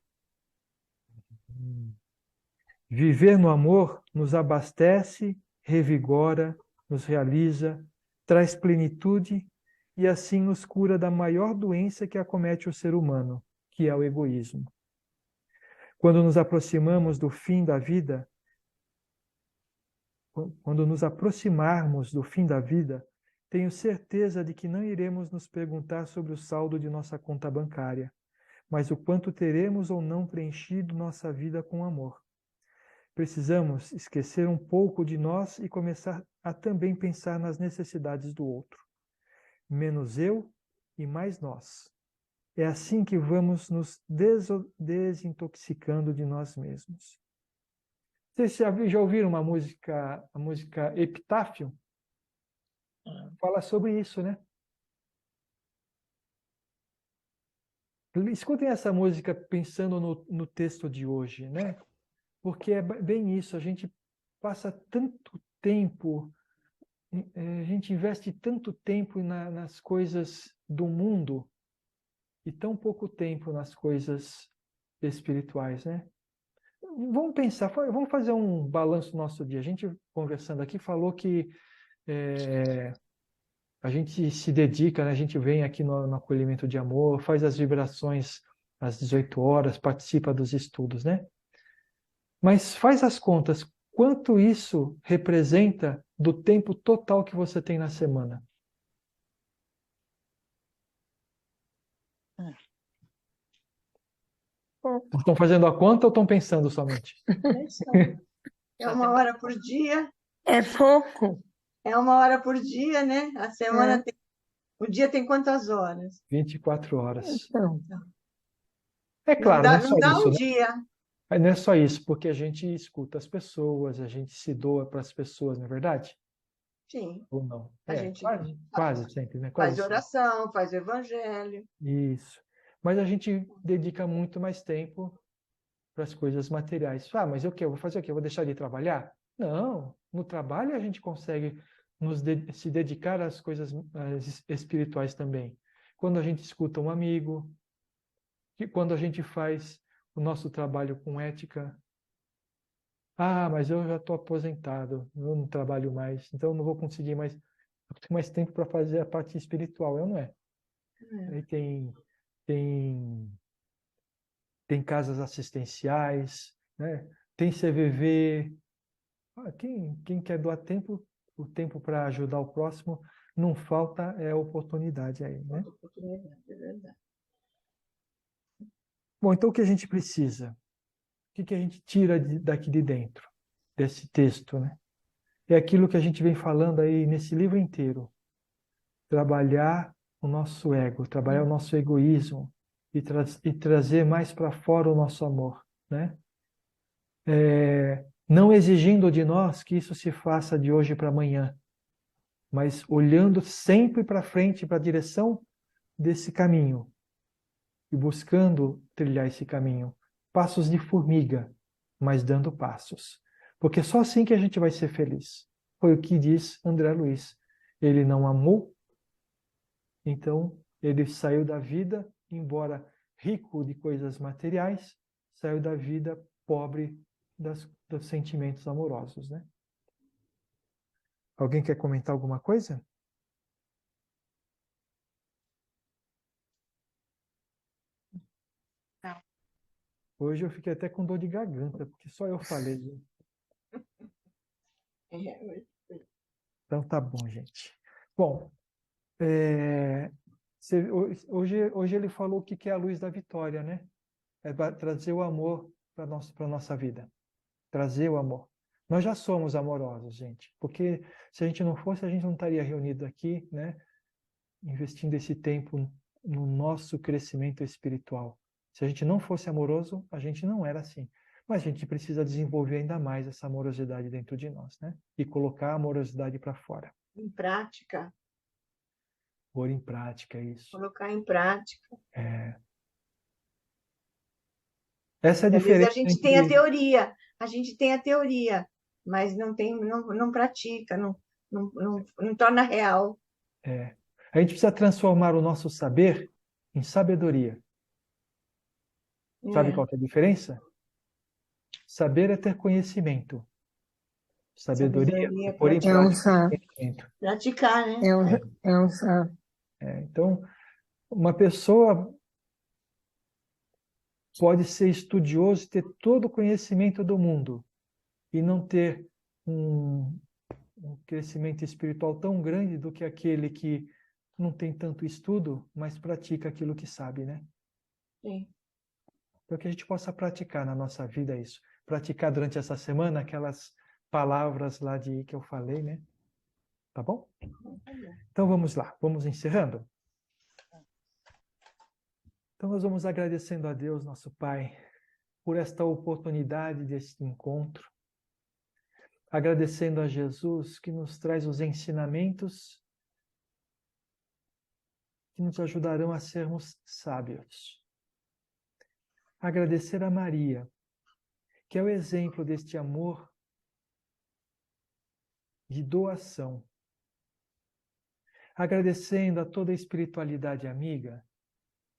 Viver no amor nos abastece, revigora, nos realiza, traz plenitude e assim nos cura da maior doença que acomete o ser humano, que é o egoísmo. Quando nos aproximamos do fim da vida, quando nos aproximarmos do fim da vida, tenho certeza de que não iremos nos perguntar sobre o saldo de nossa conta bancária, mas o quanto teremos ou não preenchido nossa vida com amor. Precisamos esquecer um pouco de nós e começar a também pensar nas necessidades do outro. Menos eu e mais nós. É assim que vamos nos desintoxicando de nós mesmos. Vocês já ouviram a música Epitáfio? Fala sobre isso, né? Escutem essa música pensando no texto de hoje, né? Porque é bem isso, a gente passa tanto tempo, a gente investe tanto tempo nas coisas do mundo e tão pouco tempo nas coisas espirituais, né? Vamos pensar, vamos fazer um balanço do nosso dia. A gente, conversando aqui, falou que a gente se dedica, né? A gente vem aqui no acolhimento de amor, faz as vibrações às 18 horas, participa dos estudos, né? Mas faz as contas, quanto isso representa do tempo total que você tem na semana? Estão fazendo a conta ou estão pensando somente? É 1 hora por dia. É pouco. É 1 hora por dia, né? A semana tem. O dia tem quantas horas? 24 horas. Então, É claro, não é só Não dá isso, um né? dia. Não é só isso, porque a gente escuta as pessoas, a gente se doa para as pessoas, não é verdade? Sim. Ou não? A gente Quase sempre, né? faz Quase sempre. oração, faz o evangelho. Isso. Mas a gente dedica muito mais tempo para as coisas materiais. Ah, mas o quê? Eu vou fazer o quê? Eu vou deixar de trabalhar? Não. No trabalho a gente consegue se dedicar às coisas espirituais também. Quando a gente escuta um amigo, quando a gente faz o nosso trabalho com ética. Ah, mas eu já estou aposentado, eu não trabalho mais, então eu não vou conseguir mais, eu tenho mais tempo para fazer a parte espiritual, eu não é. Aí tem, tem casas assistenciais, né? Tem CVV. Ah, quem quer doar tempo, o tempo para ajudar o próximo, não falta oportunidade aí, né? Oportunidade, é verdade. Bom, então o que a gente precisa? O que a gente tira daqui de dentro, desse texto, né? É aquilo que a gente vem falando aí nesse livro inteiro. Trabalhar o nosso ego, trabalhar o nosso egoísmo e trazer mais para fora o nosso amor, né? Não exigindo de nós que isso se faça de hoje para amanhã, mas olhando sempre para frente, para a direção desse caminho e buscando trilhar esse caminho. Passos de formiga, mas dando passos. Porque só assim que a gente vai ser feliz. Foi o que diz André Luiz. Ele não amou, então ele saiu da vida, embora rico de coisas materiais, saiu da vida pobre dos sentimentos amorosos, né? Alguém quer comentar alguma coisa? Não. Hoje eu fiquei até com dor de garganta, porque só eu falei. Então tá bom, gente. Bom, hoje ele falou o que é a luz da vitória, né? é trazer o amor para a nossa vida. Trazer o amor. Nós já somos amorosos, gente, porque se a gente não fosse, a gente não estaria reunido aqui, né, investindo esse tempo no nosso crescimento espiritual. Se a gente não fosse amoroso, a gente não era assim. Mas a gente precisa desenvolver ainda mais essa amorosidade dentro de nós, né? E colocar a amorosidade para fora. Em prática. Pôr em prática isso. Colocar em prática. Essa é a Às vezes diferença a gente tem a teoria, mas não pratica, não torna real. A gente precisa transformar o nosso saber em sabedoria. Sabe qual que é a diferença? Saber é ter conhecimento. Sabedoria é pôr em prática conhecimento. Praticar, né? Então, uma pessoa pode ser estudioso e ter todo o conhecimento do mundo e não ter um crescimento espiritual tão grande do que aquele que não tem tanto estudo, mas pratica aquilo que sabe, né? Sim. Então, que a gente possa praticar na nossa vida isso. Praticar durante essa semana aquelas palavras lá que eu falei, né? Tá bom? Então, vamos lá. Vamos encerrando? Então, nós vamos agradecendo a Deus, nosso Pai, por esta oportunidade deste encontro. Agradecendo a Jesus que nos traz os ensinamentos que nos ajudarão a sermos sábios. Agradecer a Maria, que é o exemplo deste amor de doação. Agradecendo a toda a espiritualidade amiga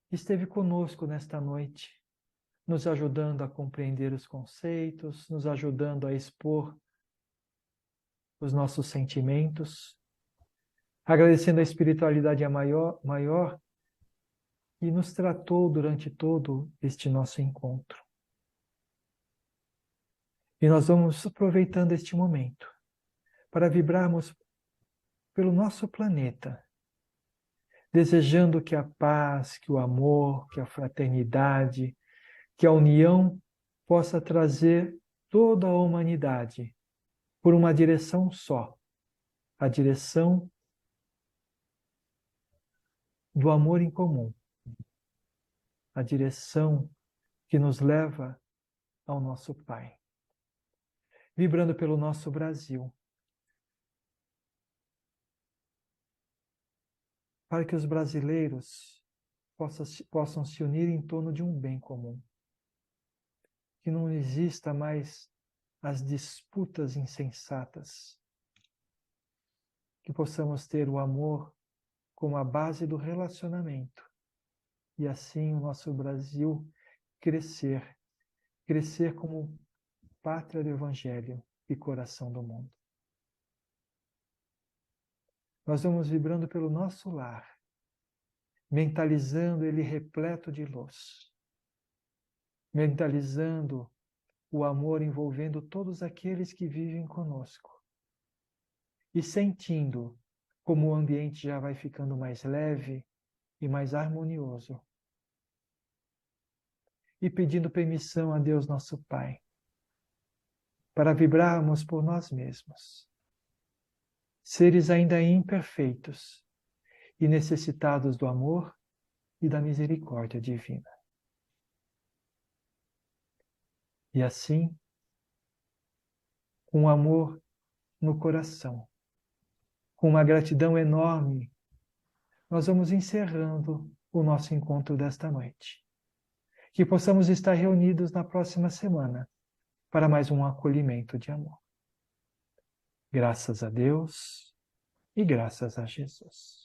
que esteve conosco nesta noite, nos ajudando a compreender os conceitos, nos ajudando a expor os nossos sentimentos. Agradecendo a espiritualidade maior que nos tratou durante todo este nosso encontro. E nós vamos aproveitando este momento para vibrarmos pelo nosso planeta, desejando que a paz, que o amor, que a fraternidade, que a união possa trazer toda a humanidade por uma direção só, a direção do amor em comum, a direção que nos leva ao nosso Pai. Vibrando pelo nosso Brasil, para que os brasileiros possam se unir em torno de um bem comum. Que não exista mais as disputas insensatas. Que possamos ter o amor como a base do relacionamento. E assim o nosso Brasil crescer como pátria do Evangelho e coração do mundo. Nós vamos vibrando pelo nosso lar, mentalizando ele repleto de luz, mentalizando o amor envolvendo todos aqueles que vivem conosco e sentindo como o ambiente já vai ficando mais leve e mais harmonioso. E pedindo permissão a Deus nosso Pai para vibrarmos por nós mesmos, seres ainda imperfeitos e necessitados do amor e da misericórdia divina. E assim, com amor no coração, com uma gratidão enorme, nós vamos encerrando o nosso encontro desta noite. Que possamos estar reunidos na próxima semana para mais um acolhimento de amor. Graças a Deus e graças a Jesus.